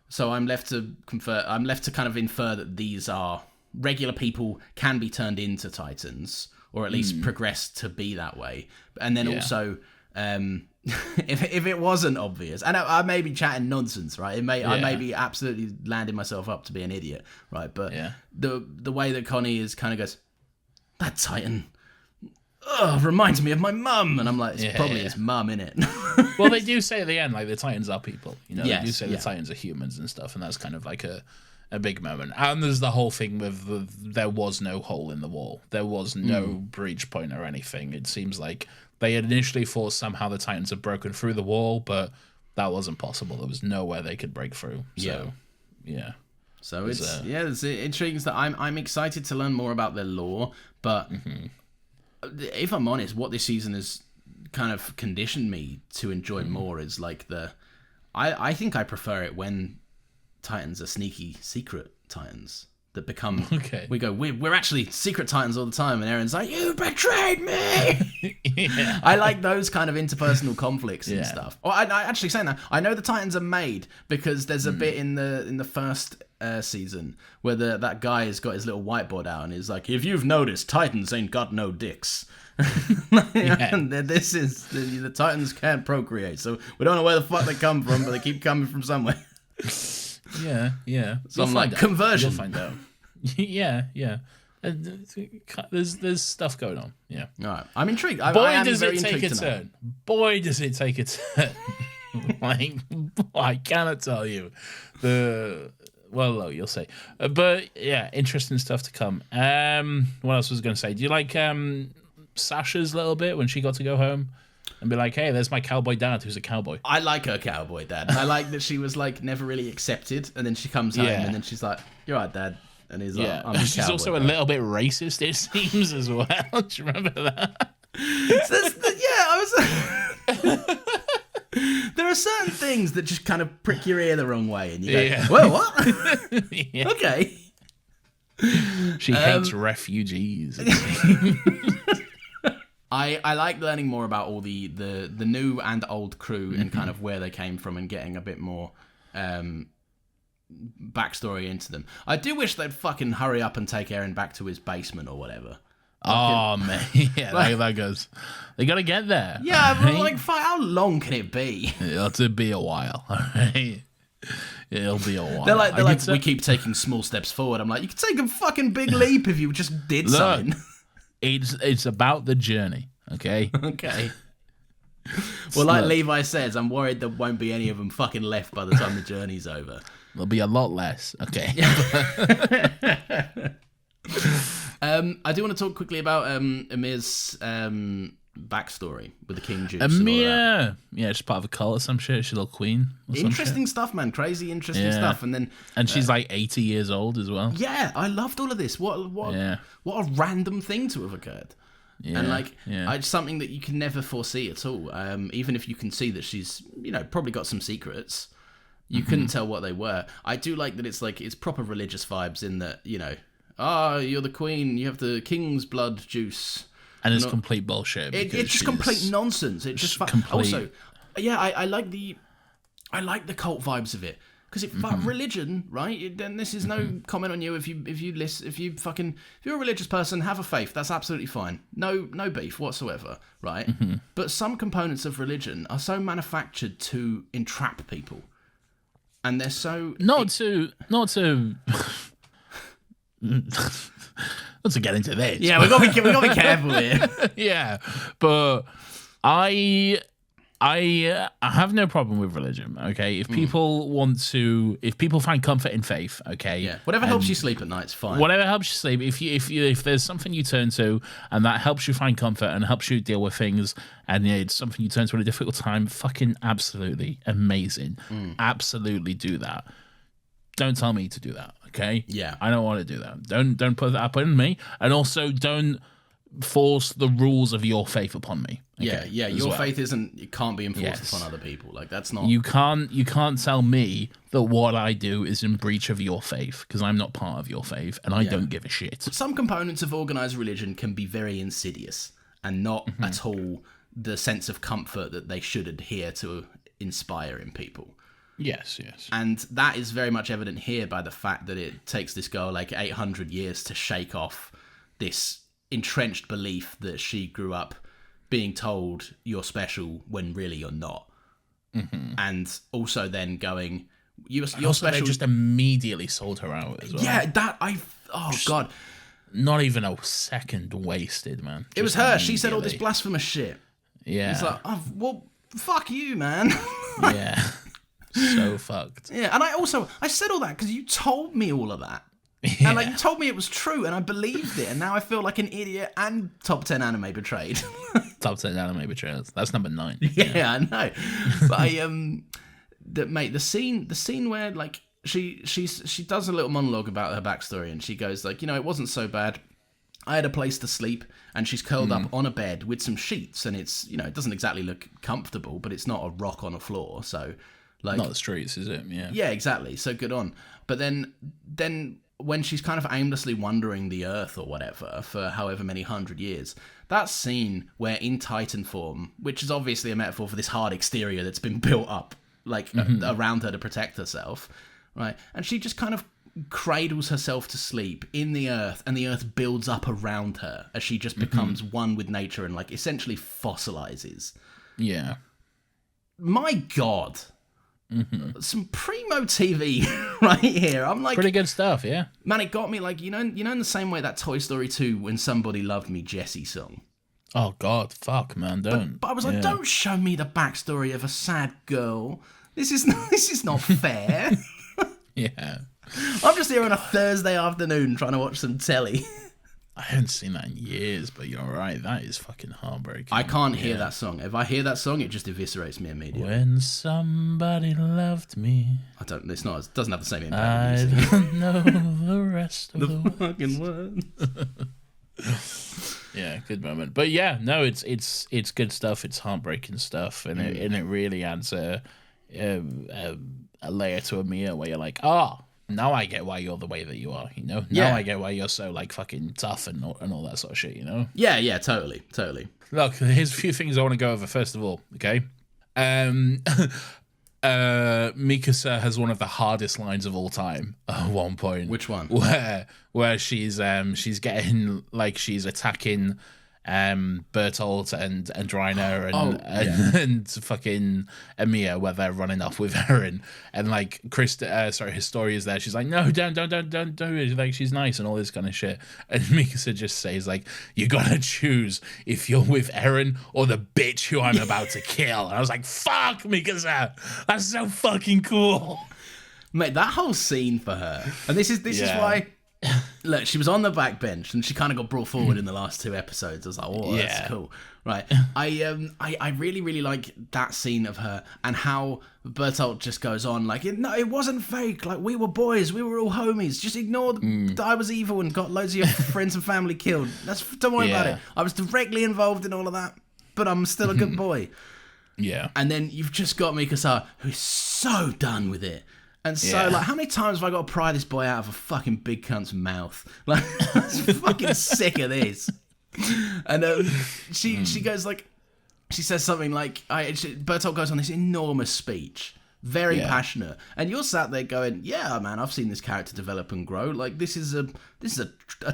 So I'm left to kind of infer that these are regular people can be turned into Titans, or at least progress to be that way. And then also, if it wasn't obvious, and I may be chatting nonsense, right? I may be absolutely landing myself up to be an idiot, right? But the way that Connie is kind of goes, that Titan, reminds me of my mum, and I'm like, it's probably his mum, innit?
Well, they do say at the end, like, the Titans are people. You know,
Yes,
they do say the Titans are humans and stuff, and that's kind of like a big moment. And there's the whole thing with there was no hole in the wall. There was no breach point or anything. It seems like they had initially thought somehow the Titans had broken through the wall, but that wasn't possible. There was nowhere they could break through. So, yeah.
So it's intriguing that I'm excited to learn more about their lore, but if I'm honest, what this season has kind of conditioned me to enjoy more is like I think I prefer it when Titans are sneaky secret Titans that become we go we're actually secret Titans all the time, and Eren's like, you betrayed me. I like those kind of interpersonal conflicts and stuff. I actually saying that, I know the Titans are made because there's a bit in the first season where that guy has got his little whiteboard out and he's like, if you've noticed, Titans ain't got no dicks. And this is the Titans can't procreate, so we don't know where the fuck they come from, but they keep coming from somewhere.
Yeah.
So I'm like, conversion.
You'll find out. Yeah. There's stuff going on. Yeah.
All right. I'm intrigued.
Boy, does it take a turn. Boy, does it take a turn. Like, I cannot tell you. Well, you'll see. But yeah, interesting stuff to come. What else was I going to say? Do you like Sasha's little bit when she got to go home and be like, hey, there's my cowboy dad who's a cowboy?
I like her cowboy dad. I like that she was like never really accepted, and then she comes home and then she's like, you're right, dad. And he's like, I'm a
she's
cowboy
also
dad.
a little bit racist, it seems, as well. Do you remember that?
There are certain things that just kind of prick your ear the wrong way, and you go, well, what? Okay.
She hates refugees.
I like learning more about all the new and old crew and kind of where they came from and getting a bit more backstory into them. I do wish they'd fucking hurry up and take Eren back to his basement or whatever.
Oh, man. Yeah, that goes. They got to get there.
Yeah, but like, how long can it be?
It'll be a while, all right? It'll be a while.
They're like we keep taking small steps forward. I'm like, you could take a fucking big leap if you just did something.
It's about the journey, okay?
Okay. Well, like Levi says, I'm worried there won't be any of them fucking left by the time the journey's over.
There'll be a lot less, okay?
I do want to talk quickly about Amir's backstory with the King Juice.
Amir, she's part of a cult or some shit. She's a little queen.
Interesting stuff, man. Crazy, interesting stuff. And
she's like 80 years old as well.
Yeah, I loved all of this. What a random thing to have occurred. Yeah, and it's something that you can never foresee at all. Even if you can see that she's, probably got some secrets, you couldn't tell what they were. I do like that it's proper religious vibes in that, you're the queen, you have the king's blood juice.
And it's complete bullshit.
It's just complete nonsense. It just also, yeah, I like the cult vibes of it because religion, right? Then this is no comment on you if you're a religious person, have a faith. That's absolutely fine. No beef whatsoever, right? But some components of religion are so manufactured to entrap people, and they're so
not to get into this.
Yeah, we got to be careful here.
Yeah, but I have no problem with religion. Okay, if people find comfort in faith, okay,
yeah, whatever helps you sleep at night, it's fine.
Whatever helps you sleep. If there's something you turn to and that helps you find comfort and helps you deal with things, and it's something you turn to at a difficult time, fucking absolutely amazing. Absolutely do that. Don't tell me to do that, okay?
Yeah.
I don't want to do that. Don't put that up on me. And also don't force the rules of your faith upon me. Okay,
yeah. Your faith it can't be enforced upon other people. Like that's not
You can't tell me that what I do is in breach of your faith, because I'm not part of your faith and I don't give a shit.
Some components of organized religion can be very insidious and not at all the sense of comfort that they should adhere to inspire in people.
Yes.
And that is very much evident here by the fact that it takes this girl like 800 years to shake off this entrenched belief that she grew up being told you're special when really you're not. And also then going, you're special.
They just immediately sold her out as well.
Yeah, God.
Not even a second wasted, man.
It was her. She said all this blasphemous shit.
Yeah.
It's like, well, fuck you, man.
Yeah. So fucked.
Yeah, and I said all that because you told me all of that.
Yeah.
And you told me it was true and I believed it, and now I feel like an idiot and top 10 anime betrayed.
Top 10 anime betrayals. That's number 9.
Yeah, I know. But the scene where like she does a little monologue about her backstory, and she goes like, it wasn't so bad. I had a place to sleep, and she's curled up on a bed with some sheets, and it's, it doesn't exactly look comfortable, but it's not a rock on a floor, so like
not the streets, is it? Yeah.
Yeah, exactly. So good on. But then when she's kind of aimlessly wandering the earth or whatever for however many 100 years, that scene where in Titan form, which is obviously a metaphor for this hard exterior that's been built up like around her to protect herself, right? And she just kind of cradles herself to sleep in the earth, and the earth builds up around her as she just becomes one with nature and like essentially fossilizes.
Yeah.
My God. Some primo TV right here. I'm like,
pretty good stuff, yeah.
Man, it got me like, in the same way that Toy Story 2 When Somebody Loved Me Jessie song.
Oh God, fuck, man, don't.
But I was like, don't show me the backstory of a sad girl. This is not fair.
Yeah.
I'm just here on a Thursday afternoon trying to watch some telly.
I haven't seen that in years, but you're right. That is fucking heartbreaking.
I can't hear that song. If I hear that song, it just eviscerates me immediately.
When somebody loved me.
It doesn't have the same impact.
I don't know the rest of the
fucking words.
Yeah, good moment. But yeah, no, it's good stuff. It's heartbreaking stuff, and it really adds a layer to Amiya where you're like, now I get why you're the way that you are, Now I get why you're so like fucking tough and all that sort of shit,
Yeah, totally.
Look, here's a few things I want to go over first of all, okay? Mikasa has one of the hardest lines of all time at one point.
Which one?
Where she's getting like she's attacking Bertolt and Reiner and fucking Amiya where they're running off with Eren, and like Historia's there. She's like, no, don't do it. Like, she's nice and all this kind of shit. And Mikasa just says like, you gotta choose if you're with Eren or the bitch who I'm about to kill. And I was like, fuck, Mikasa, that's so fucking cool,
mate. That whole scene for her, and this is why. Look, she was on the back bench and she kind of got brought forward in the last 2 episodes. I was like, oh, that's cool. Right. I really, really like that scene of her and how Bertolt just goes on like, no, it wasn't fake. Like, we were boys. We were all homies. Just ignore that I was evil and got loads of your friends and family killed. Don't worry about it. I was directly involved in all of that, but I'm still a good boy.
Yeah.
And then you've just got Mikasa, who's so done with it. And so,
Yeah.
like, how many times have I got to pry this boy out of a fucking big cunt's mouth? Like, I'm fucking sick of this. And she goes, like, she says something like, Bertolt goes on this enormous speech, very passionate, and you're sat there going, yeah, man, I've seen this character develop and grow. Like, this is a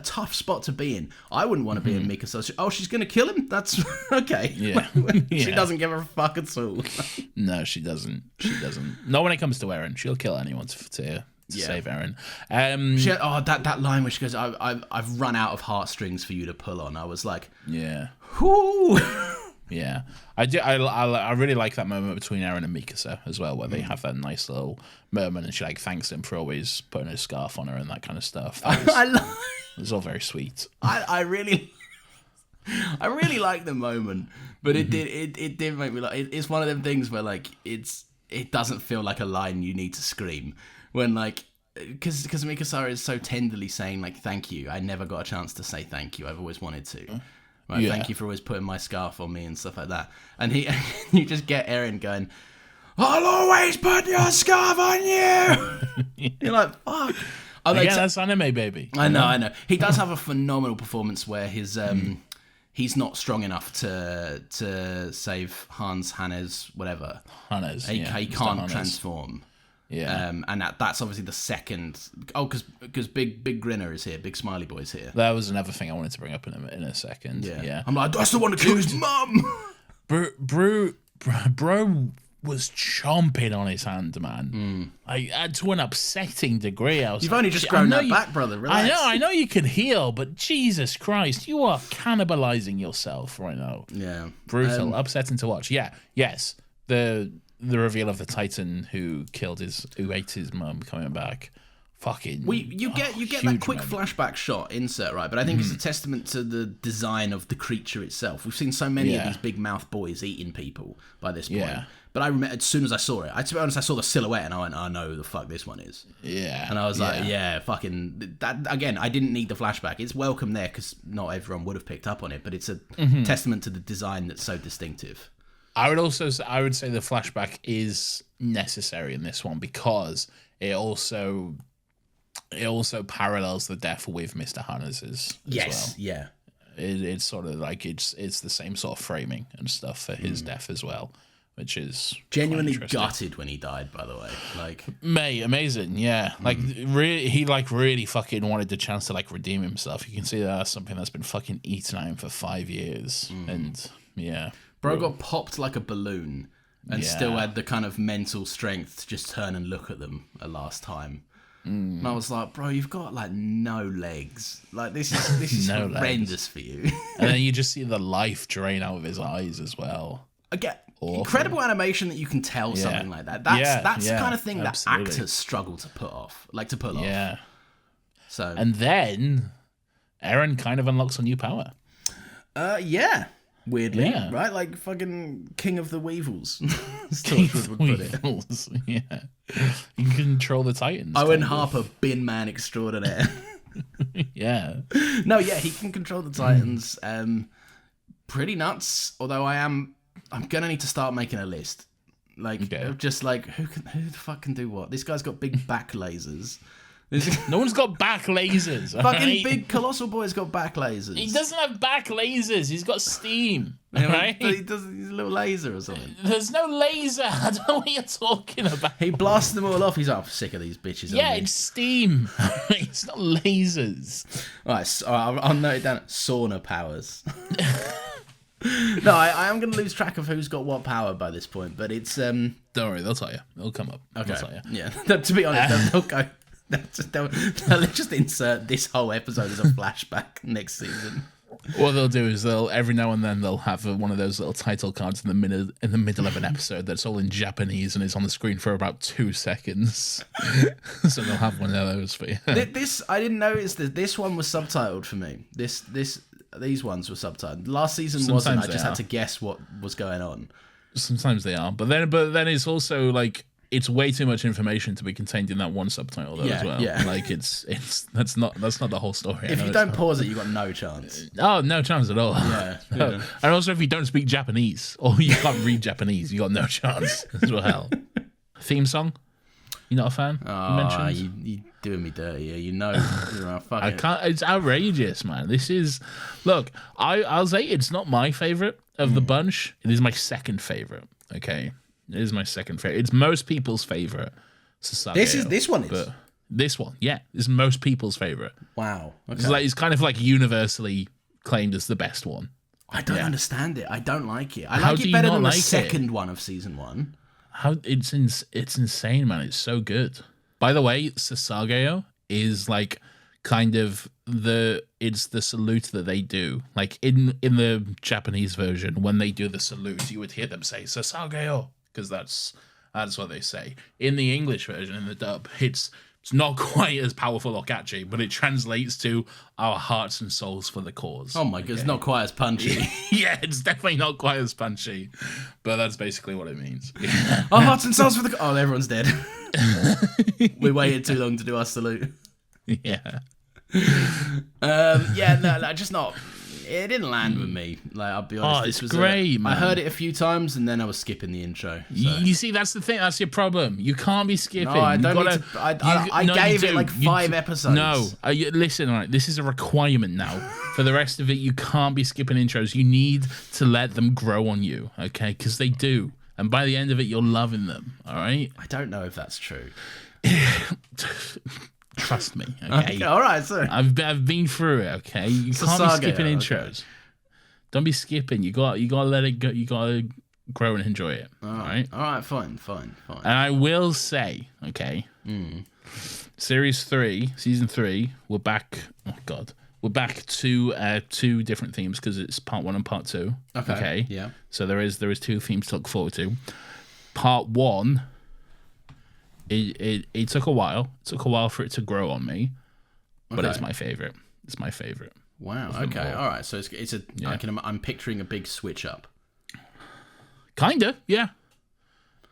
tough spot to be in. I wouldn't want to be in Mikasa. Oh, she's gonna kill him? That's okay.
Yeah.
She doesn't give a fuck at all.
No, she doesn't. She doesn't. Not when it comes to Eren. She'll kill anyone to save Eren.
That line where she goes, I've run out of heartstrings for you to pull on. I was like,
yeah.
whoo.
Yeah, I really like that moment between Eren and Mikasa as well, where they have that nice little moment, and she like thanks him for always putting a scarf on her and that kind of stuff. It was all very sweet.
I really like the moment, but it did make me like. It's one of them things where like it doesn't feel like a line you need to scream when like. Because Mikasa is so tenderly saying like thank you. I never got a chance to say thank you. I've always wanted to. Right,
Yeah.
Thank you for always putting my scarf on me and stuff like that. And you just get Eren going, I'll always put your scarf on you. You're like, fuck.
Yeah, that's anime, baby.
I know. He does have a phenomenal performance where his he's not strong enough to save Hannes, whatever.
Hannes,
He
Mr.
can't
Hannes.
transform.
Yeah,
and that's obviously the second. Oh, because Big Grinner is here. Big Smiley Boy's here.
that was another thing I wanted to bring up in a second. Yeah.
I'm like, I still want to kill his mum.
Bro was chomping on his hand, man. To an upsetting degree. I was
You've
like,
only just
I
grown
know
that
you-
back, brother. Relax.
I know you can heal, but Jesus Christ, you are cannibalizing yourself right now.
Yeah.
Brutal, upsetting to watch. Yeah, yes. The reveal of the Titan who ate his mum coming back. Fucking.
You get that
huge
quick
moment.
flashback shot insert, right? But I think it's a testament to the design of the creature itself. We've seen so many of
Yeah.
these big mouth boys eating people by this point.
Yeah.
But I remember as soon as I saw it, to be honest, I saw the silhouette and I went, I know who the fuck this one is.
Yeah.
And I was like, yeah, fucking that again. I didn't need the flashback. It's welcome there because not everyone would have picked up on it. But it's a testament to the design that's so distinctive.
I would say the flashback is necessary in this one because it also parallels the death with Mr. Hannes's as well.
Yeah.
It's sort of like it's the same sort of framing and stuff for his death as well, which is
Genuinely
quite interesting.
gutted when he died, by the way. Like,
Mate, amazing, yeah. Like really, he like really fucking wanted the chance to like redeem himself. You can see that's something that's been fucking eaten at him for 5 years, and yeah.
bro got popped like a balloon and
Yeah.
still had the kind of mental strength to just turn and look at them a last time. And I was like, bro, you've got like no legs. Like this is
No legs.
horrendous for you.
And then you just see the life drain out of his eyes as well.
Again,
Awful.
incredible animation that you can tell something like that. That's the kind of thing
absolutely.
that actors struggle to pull off.
Yeah.
So
And then Eren kind of unlocks a new power.
yeah. Weirdly,
Yeah.
right? Like fucking King of the Weevils.
King
Stalford
of
would put it.
Weevils. Yeah. You can control the Titans.
Owen
kind of.
Harper, bin man extraordinaire.
Yeah.
No, yeah, he can control the Titans. Pretty nuts. Although I'm gonna need to start making a list. Like,
Okay.
of just like who the fuck can do what? This guy's got big back lasers.
No one's got back lasers.
Fucking
alright?
big colossal boy's got back lasers.
He doesn't have back lasers. He's got steam.
Yeah,
Right?
but he does he's a little laser or something.
There's no laser. I don't know what you're talking about.
He blasts them all off. He's like, I'm sick of these bitches.
Yeah,
aren't we?"
it's steam. It's not lasers.
Right, so I'll note it down. Sauna powers. No, I am going to lose track of who's got what power by this point, but it's
Don't worry, they'll tell you. It'll come up.
okay.
They'll tell you.
Yeah, to be honest, they'll go. They'll just insert this whole episode as a flashback next season.
What they'll do is they'll every now and then they'll have one of those little title cards in the middle of an episode that's all in Japanese and it's on the screen for about 2 seconds. So they'll have one of those for you.
This I didn't notice that this one was subtitled for me. These ones were subtitled. Last season wasn't.
Sometimes
I
they
just had
are.
to guess what was going on.
Sometimes they are, but then it's also like it's way too much information to be contained in that one subtitle though,
Yeah,
as well.
yeah.
Like it's that's not the whole story.
If you don't pause it, you got no chance.
Oh, no chance at all.
Yeah,
No.
yeah.
And also, if you don't speak Japanese or you can't read Japanese, you got no chance as well. Theme song? You not a fan?
Oh, you doing me dirty. Yeah, you know. Fuck
I
it.
can't. It's outrageous, man. This is. Look, I'll say it's not my favorite of the bunch. It is my second favorite. Okay, it is my second favorite. It's most people's favorite. Sasageo,
This one is.
but this one, yeah, is most people's favorite.
Wow. Okay.
It's kind of like universally claimed as the best one.
I don't understand it. I don't like it. I
How
like
do
it
you
better
not
than the
like it?
second one of season 1.
How it's insane, man. It's so good. By the way, Sasageo is like kind of it's the salute that they do. Like in the Japanese version, when they do the salute, you would hear them say Sasageo, because that's what they say. In the English version, in the dub, it's not quite as powerful or catchy, but it translates to our hearts and souls for the cause.
Oh my god, it's not quite as punchy.
Yeah, it's definitely not quite as punchy, but that's basically what it means.
Our hearts and souls for the... Oh, everyone's dead. We waited too long to do our salute.
Yeah.
Yeah, no, just not... It didn't land with me. Like, I'll be honest.
Oh,
this
it's
was
great, man.
I heard it a few times and then I was skipping the intro. So.
You see, that's the thing. That's your problem. You can't be skipping.
No, I
You
don't
gotta-
need to... I gave it like 5 episodes.
No, listen, all right. This is a requirement now. For the rest of it, you can't be skipping intros. You need to let them grow on you, okay? Because they do. And by the end of it, you're loving them, all right?
I don't know if that's true.
Trust me, okay?
Okay, all right, sorry.
I've been through it, okay? You can't be
Sasageo,
skipping
okay.
intros. Don't be skipping. You got to let it go. You got to grow and enjoy it, all right?
All right, fine.
And I will say, okay, Series 3, Season 3, we're back. Oh, God. We're back to 2 different themes because it's part 1 and part 2. Okay.
Yeah.
So there is 2 themes to look forward to. Part 1, it took a while. It took a while for it to grow on me, but
Okay.
it's my favorite. It's my favorite.
Wow. Okay. All right. So it's a. I'm picturing a big switch up.
Kinda, yeah.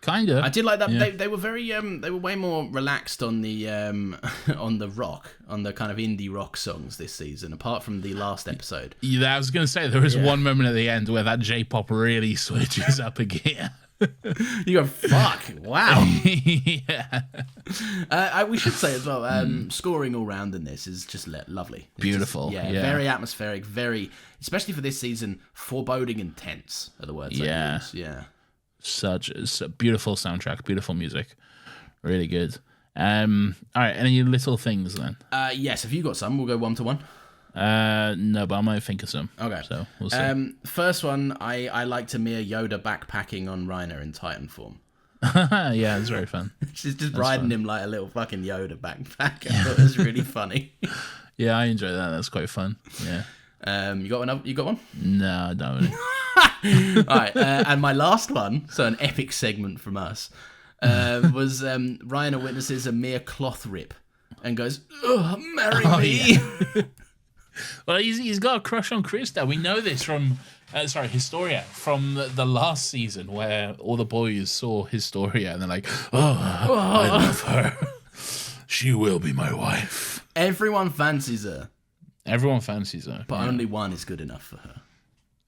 Kinda.
I did like that.
Yeah.
They were very they were way more relaxed on the on the kind of indie rock songs this season, apart from the last episode.
Yeah, I was gonna say there was one moment at the end where that J-pop really switches up a gear.
You go, fuck, wow.
Yeah.
We should say as well, scoring all round in this is just lovely. It's
Beautiful,
just,
yeah.
Very atmospheric, very, especially for this season, foreboding and tense are the words I use. Yeah.
Such a beautiful soundtrack, beautiful music. Really good. All right, any little things then?
Yes, have you got some? We'll go 1 to 1.
No, but I might think of some.
Okay.
So we'll see.
First one, I like Tamir Yoda backpacking on Reiner in Titan form.
Yeah, it's very fun.
She's just riding him like a little fucking Yoda backpack. I thought it was really funny.
Yeah, I enjoy that. That's quite fun. Yeah.
You got one? You got one?
No, I don't really.
All right. And my last one, so an epic segment from us, was Reiner witnesses a mere cloth rip and goes, "Ugh, marry me."
Yeah. Well, he's got a crush on Krista. We know this from, Historia, from the last season where all the boys saw Historia and they're like, oh, I love her. She will be my wife.
Everyone fancies her,
Everyone fancies her.
but only one is good enough for her.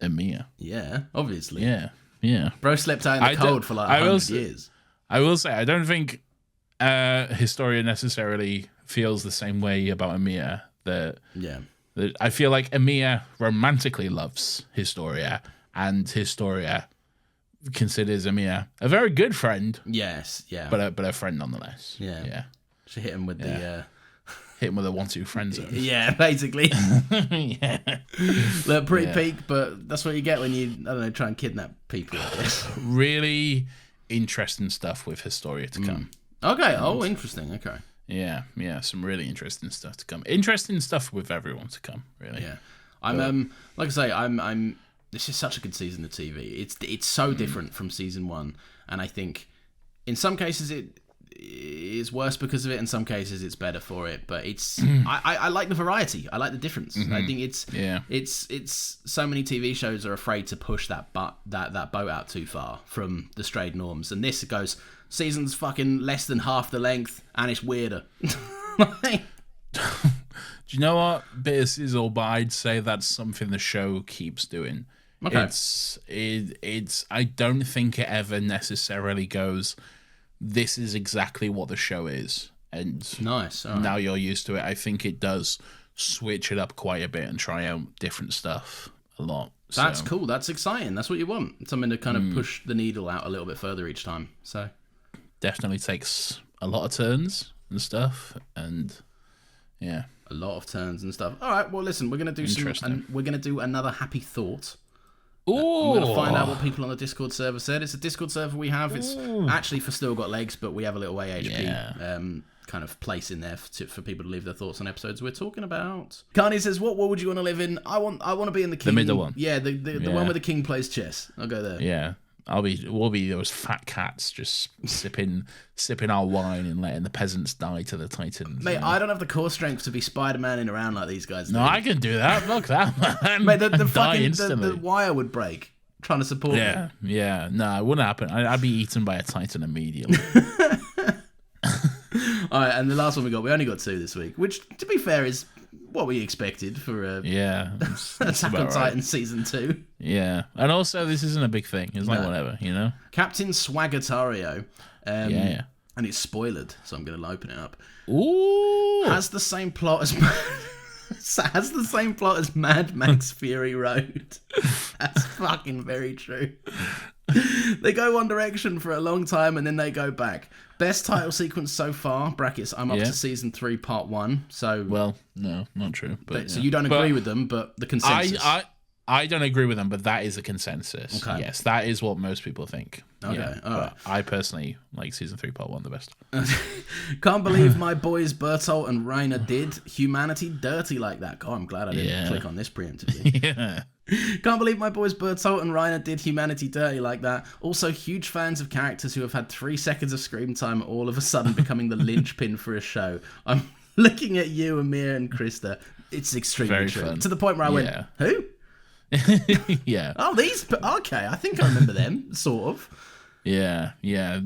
Emiya.
Yeah, obviously.
Yeah.
Bro slept out in the cold for like 100 years.
I will say, I don't think Historia necessarily feels the same way about Emiya.
Yeah.
I feel like Emiya romantically loves Historia, and Historia considers Emiya a very good friend,
Yes, yeah.
but a friend nonetheless.
Yeah. She hit him with the...
Hit him with a 1-2 friend zone.
Yeah, basically.
Yeah.
Look, pretty peak, but that's what you get when you, I don't know, try and kidnap people, I guess.
Really interesting stuff with Historia to come.
Okay, oh, interesting, okay.
Yeah, some really interesting stuff to come. Interesting stuff with everyone to come, really.
Yeah. I'm like I say, I'm this is such a good season of TV. It's so different from season 1, and I think in some cases it is worse because of it, in some cases it's better for it, but it's I like the variety. I like the difference. I think it's so many TV shows are afraid to push that boat out too far from the strayed norms, and this goes season's fucking less than half the length and it's weirder.
Do you know what? Bit of sizzle, but I'd say that's something the show keeps doing.
Okay.
It's I don't think it ever necessarily goes this is exactly what the show is, and
Nice. All right.
now you're used to it. I think it does switch it up quite a bit and try out different stuff a lot.
That's cool. That's exciting. That's what you want. Something to kind of push the needle out a little bit further each time. So
definitely takes a lot of turns and stuff, and yeah,
a lot of turns and stuff. All right. Well, listen, we're gonna do we're gonna do another happy thought.
Ooh,
We're going to find out what people on the Discord server said. It's a Discord server we have. It's actually for Still Got Legs, but we have a little AHP kind of place in there for people to leave their thoughts on episodes we're talking about. Carney says, what world would you want to live in? I want to be in the king.
The middle one.
Yeah, the one where the king plays chess. I'll go there.
Yeah. We'll be those fat cats just sipping our wine and letting the peasants die to the titans.
Mate, I don't have the core strength to be Spider-Man-ing around like these guys do.
No, I can do that. Look that, man.
Mate, the wire would break trying to support me.
Yeah. No, it wouldn't happen. I'd be eaten by a titan immediately.
All right, and the last one we only got 2 this week, which, to be fair, is what we expected for Attack on Titan Season 2.
Yeah, and also this isn't a big thing. It's like whatever, you know?
Captain Swagatario. And it's spoilered, so I'm going to open it up.
Ooh!
Has the same plot as Mad Max Fury Road. That's fucking very true. They go one direction for a long time and then they go back. Best title sequence so far, brackets, I'm up to season 3, part 1. So,
well, no, not true. But
so you don't agree with them, but the consensus.
I don't agree with them, but that is a consensus. Okay. Yes, that is what most people think.
Okay, all right.
I personally like season 3, part 1 the best.
Can't believe my boys Bertolt and Rainer did humanity dirty like that. God, I'm glad I didn't click on this preemptively.
Yeah.
Can't believe my boys Bertolt and Rainer did humanity dirty like that. Also, huge fans of characters who have had 3 seconds of screen time all of a sudden becoming the linchpin for a show. I'm looking at you, Amir and Krista. It's extremely
very
true.
Fun.
To the point where I went, who?
Yeah.
Oh, these? Okay, I think I remember them, sort of.
Yeah.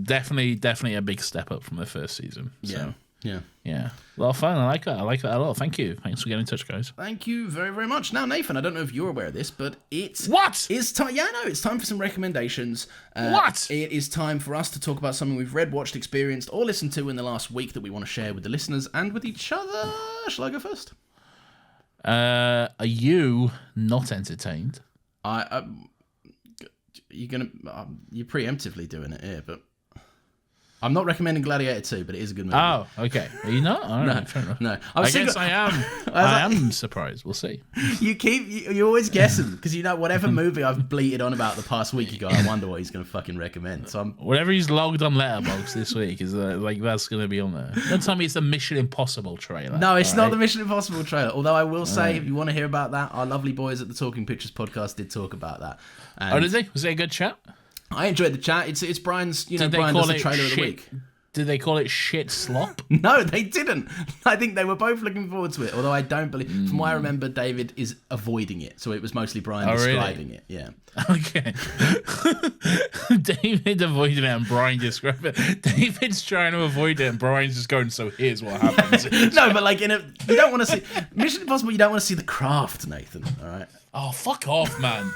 Definitely a big step up from the first season. So.
Yeah.
A lot of fun. I like that a lot. Thank you. Thanks for getting in touch, guys.
Thank you very, very much. Now, Nathan, I don't know if you're aware of this, but it's time. Yeah, no, it's time for some recommendations. It is time for us to talk about something we've read, watched, experienced, or listened to in the last week that we want to share with the listeners and with each other. Shall I go first?
Are you not entertained?
You're preemptively doing it here, but I'm not recommending Gladiator 2, but it is a good movie.
Oh, okay. Are you not? All right, fair enough.
No.
I guess I am. I am surprised. We'll see.
You're always guessing, because you know whatever movie I've bleated on about the past week, you go, I wonder what he's going to fucking recommend. So
whatever he's logged on Letterboxd this week is that's going to be on there. Don't tell me it's the Mission Impossible trailer.
No, it's not the Mission Impossible trailer. Although I will say, if you want to hear about that, our lovely boys at the Talking Pictures podcast did talk about that. And
did they? Was it a good chat?
I enjoyed the chat. It's Brian's, Brian does the trailer of the week.
Did they call it shit slop?
No, they didn't. I think they were both looking forward to it. Although I don't believe, from what I remember, David is avoiding it. So it was mostly Brian describing it. Yeah.
Okay. David avoided it and Brian described it. David's trying to avoid it and Brian's just going, so here's what happens.
No, but like you don't want to see Mission Impossible. You don't want to see the craft, Nathan. All right.
Oh, fuck off, man.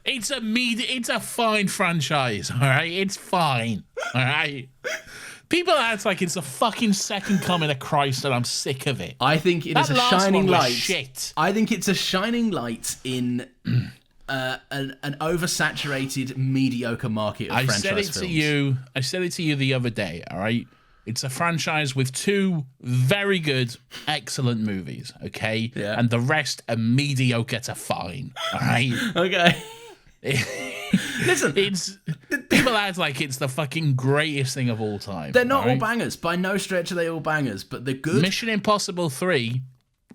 It's a fine franchise, all right? It's fine, all right? People act like it's a fucking second coming of Christ and I'm sick of it.
I think it is a shining light.
Shit.
I think it's a shining light in an oversaturated, mediocre market of franchise films.
I said it to you the other day, all right? It's a franchise with 2 very good, excellent movies, okay?
Yeah.
And the rest are mediocre to fine, all right?
Okay. Listen,
people act like it's the fucking greatest thing of all time.
They're not all bangers. By no stretch are they all bangers, but they're good.
Mission Impossible 3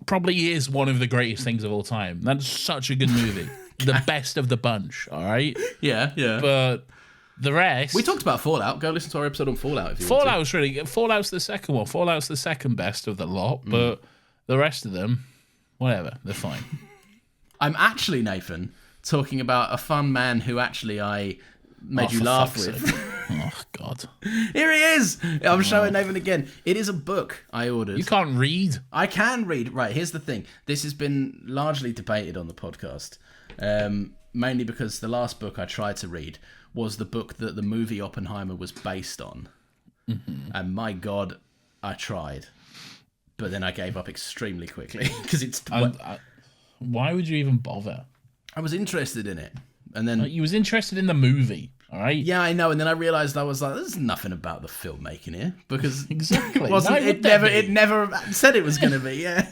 probably is one of the greatest things of all time. That's such a good movie. The best of the bunch, all right?
Yeah.
But the rest...
We talked about Fallout. Go listen to our episode on Fallout if you want to.
Fallout's really good. Fallout's the second one. Fallout's the second best of the lot, but the rest of them, whatever, they're fine.
I'm actually, Nathan, talking about a fun man who actually I made you laugh with.
Oh, God.
Here he is. I'm showing Nathan again. It is a book I ordered.
You can't read.
I can read. Right, here's the thing. This has been largely debated on the podcast, mainly because the last book I tried to read was the book that the movie Oppenheimer was based on. And my God, I tried. But then I gave up extremely quickly because
Why would you even bother?
I was interested in it. And then
You was interested in the movie, all right?
yeah, I know. And then I realized I was like, there's nothing about the filmmaking here because
Exactly.
wasn't
Why would
it
there
never
be?
it never said it was going to be. Yeah.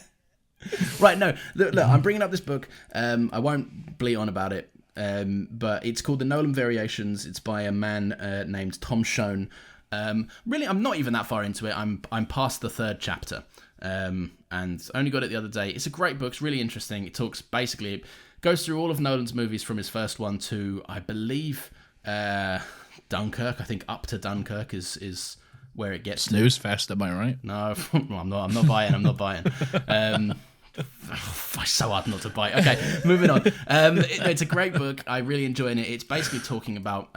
Right. No. Look, I'm bringing up this book. I won't bleat on about it. But it's called The Nolan Variations. It's by a man named Tom Schoen. Really, I'm not even that far into it. I'm past the third chapter. And only got it the other day. It's a great book. It's really interesting. It talks basically, it goes through all of Nolan's movies from his first one to, I believe, Dunkirk. I think up to Dunkirk is where it gets to.
Snooze fest, am I right?
No, I'm not buying. I'm not buying. It's so hard not to buy. Okay, moving on. It's a great book. I really enjoying it. It's basically talking about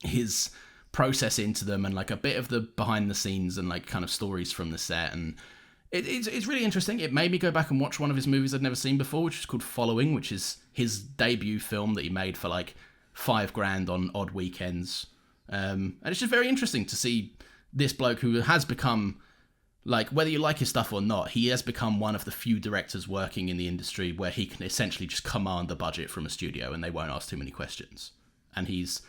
his process into them and like a bit of the behind the scenes and like kind of stories from the set, and it's really interesting. It made me go back and watch one of his movies I'd never seen before, which is called Following, which is his debut film that he made for like $5,000 on odd weekends. And it's just very interesting to see this bloke who has become, like, whether you like his stuff or not, he has become one of the few directors working in the industry where he can essentially just command the budget from a studio and they won't ask too many questions. And he's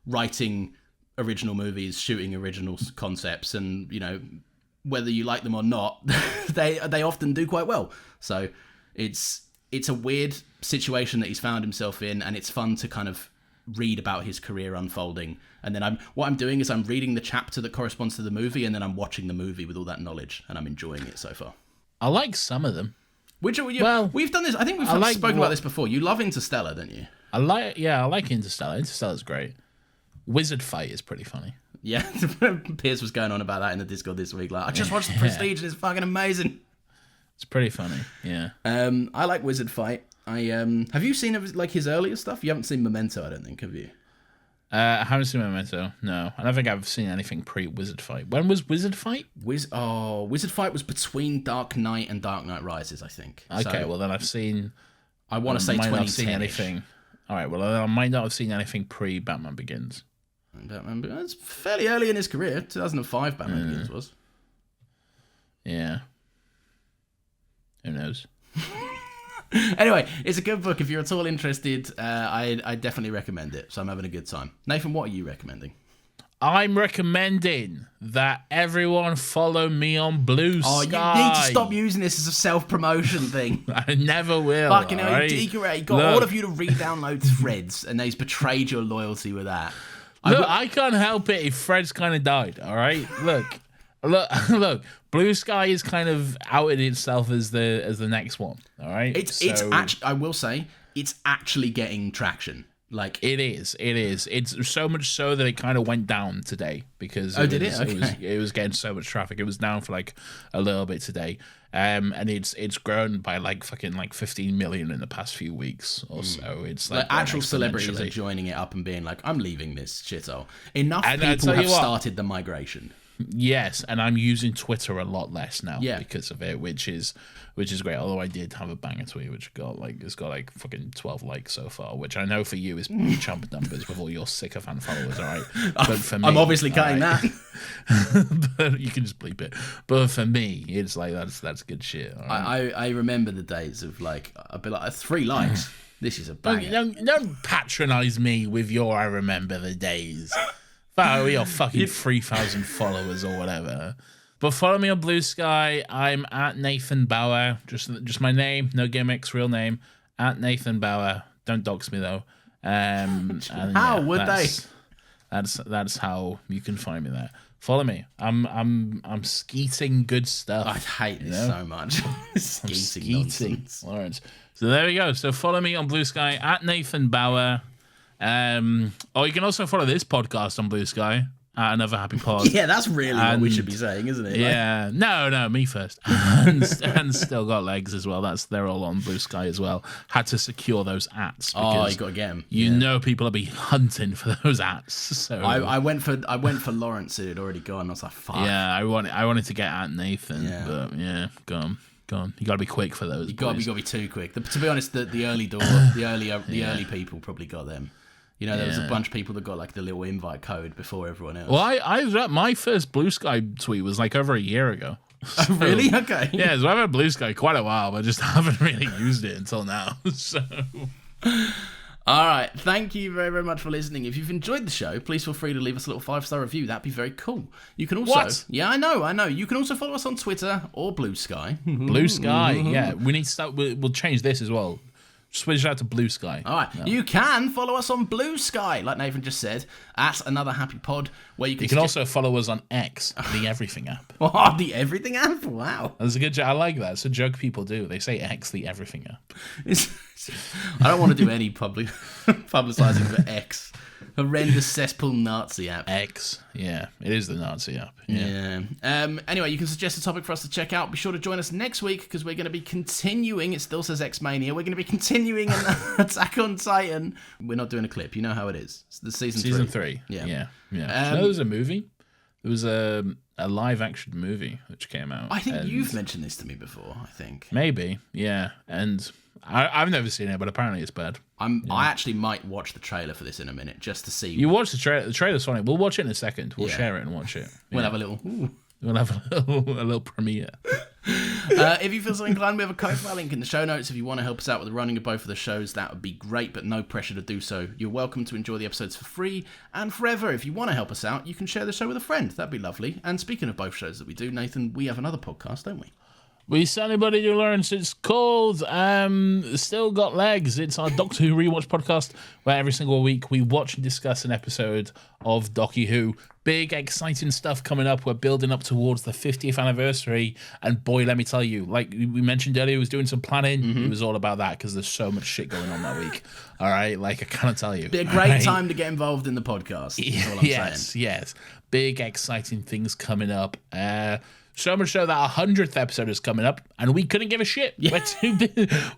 writing original movies, shooting original concepts, and, you know, whether you like them or not, they often do quite well. So it's a weird situation that he's found himself in, and it's fun to kind of read about his career unfolding. And then what I'm doing is I'm reading the chapter that corresponds to the movie, and then I'm watching the movie with all that knowledge, and I'm enjoying it so far.
I like some of them.
We've done this. I think we've spoken about this before. You love Interstellar, don't you?
I like Interstellar. Interstellar's great. Wizard Fight is pretty funny.
Yeah, Piers was going on about that in the Discord this week. Like, I just watched The Prestige and it's fucking amazing.
It's pretty funny. Yeah.
I like Wizard Fight. Have you seen like his earlier stuff? You haven't seen Memento, I don't think, have you?
I haven't seen Memento. No, I don't think I've seen anything pre-Wizard Fight. When was Wizard Fight?
Wizard Fight was between Dark Knight and Dark Knight Rises, I think.
Okay, well then I've seen.
I want to say 2010.
Not seen anything. All right, well then I might not have seen anything pre-Batman Begins.
It's fairly early in his career. 2005 Batman Begins was.
Yeah. Who knows?
Anyway, it's a good book. If you're at all interested, I definitely recommend it. So I'm having a good time. Nathan, what are you recommending?
I'm recommending that everyone follow me on Blue Sky.
Oh, you need to stop using this as a self-promotion thing.
I never will.
Fucking hell,
right?
you got all of you to re-download Threads, and he's betrayed your loyalty with that.
Look, I can't help it if Fred's kind of died, all right? Look, Blue Sky is kind of outed itself as the next one, all right?
It's actually, I will say, it's actually getting traction. Like
it is. It's so much so that it kind of went down today because it was getting so much traffic. It was down for like a little bit today, and it's grown by like fucking like 15 million in the past few weeks or so. It's like
actual celebrities are joining it up and being like, I'm leaving this shithole. Enough people have started the migration.
Yes, and I'm using Twitter a lot less now
Yeah.
because of it, which is great. Although I did have a banger tweet which it's got like fucking 12 likes so far, which I know for you is chump numbers with all your sycophant followers, all right? But for me,
I'm obviously cutting that.
But you can just bleep it. But for me, it's like that's good shit. All right?
I remember the days of like I'd be like 3 likes. This is a banger.
Don't patronize me with your I remember the days. We are fucking 3,000 followers or whatever. But follow me on Blue Sky. I'm at Nathan Bauer. Just my name, no gimmicks, real name. At Nathan Bauer. Don't dox me though.
How would they?
That's how you can find me there. Follow me. I'm skeeting good stuff.
I hate this so much. Skeeting nonsense.
Lawrence. So there we go. So follow me on Blue Sky at Nathan Bauer. Or you can also follow this podcast on Blue Sky at Another Happy Pod.
Yeah, that's really what we should be saying, isn't it?
Yeah, no, me first. and Still Got Legs as well. They're all on Blue Sky as well. Had to secure those ats.
Oh, you got to get them.
You know people will be hunting for those ats. So
I went for Lawrence. It had already gone. I was like, fuck.
Yeah, I wanted to get at Nathan, but yeah, go on. You got to be quick for those.
You got to be too quick. To be honest, the early door, the early people probably got them. You know, there was a bunch of people that got like the little invite code before everyone else.
Well, my first Blue Sky tweet was like over a year ago.
So, oh, really? Okay.
Yeah, so I've had Blue Sky quite a while, but I just haven't really used it until now. So,
all right. Thank you very, very much for listening. If you've enjoyed the show, please feel free to leave us a little 5-star review. That'd be very cool. You can also...
What?
Yeah, I know. You can also follow us on Twitter or Blue Sky.
Blue Sky, yeah. We need to start... We'll change this as well. Switch out to Blue Sky.
All right. No. You can follow us on Blue Sky, like Nathan just said, at Another Happy Pod, where you can...
You can also follow us on X, the Everything app.
Oh, the Everything app? Wow.
That's a good joke. I like that. It's a joke people do. They say X, the Everything app.
I don't want to do any publicising for X. Horrendous cesspool Nazi app.
X, yeah. It is the Nazi app. Yeah.
Anyway, you can suggest a topic for us to check out. Be sure to join us next week because we're going to be continuing. It still says X-Mania. We're going to be continuing Attack on Titan. We're not doing a clip. You know how it is. It's the season 3.
Yeah. Do you know there was a movie? There was a live-action movie which came out.
I think you've mentioned this to me before, I think.
Maybe, yeah. And I've never seen it, but apparently it's bad.
I actually might watch the trailer for this in a minute just to see.
You watch the trailer. The trailer's funny. We'll watch it in a second. We'll share it and watch it.
We'll have a little... Ooh.
We'll have a little premiere.
If you feel so inclined, we have a Ko-Fi link in the show notes. If you want to help us out with the running of both of the shows, that would be great, but no pressure to do so. You're welcome to enjoy the episodes for free and forever. If you want to help us out, you can share the show with a friend. That'd be lovely. And speaking of both shows that we do, Nathan, we have another podcast, don't we?
We certainly buddy to learn. It's called Still Got Legs. It's our Doctor Who rewatch podcast where every single week we watch and discuss an episode of Doctor Who. Big, exciting stuff coming up. We're building up towards the 50th anniversary. And boy, let me tell you, like we mentioned earlier, we was doing some planning. It was all about that because there's so much shit going on that week. All right? Like, I cannot tell you.
Be a great time to get involved in the podcast. That's all I'm saying.
Yes. Big, exciting things coming up. So much so that our 100th episode is coming up, and we couldn't give a shit. Yeah.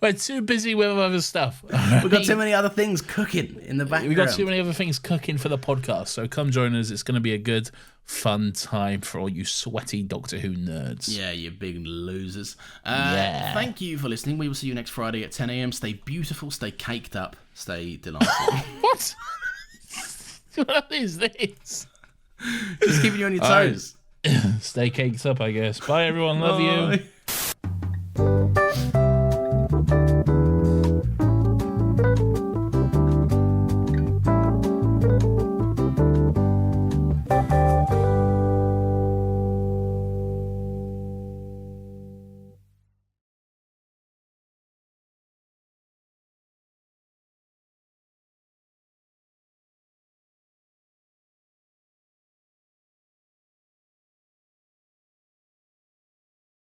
We're too busy with other stuff. Right?
We've got too many other things cooking in the background.
We've got too many other things cooking for the podcast, so come join us. It's going to be a good, fun time for all you sweaty Doctor Who nerds.
Yeah, you big losers. Thank you for listening. We will see you next Friday at 10 a.m. Stay beautiful, stay caked up, stay delightful.
What? What is this?
Just keeping you on your toes.
Stay caked up, I guess. Bye, everyone. Love you.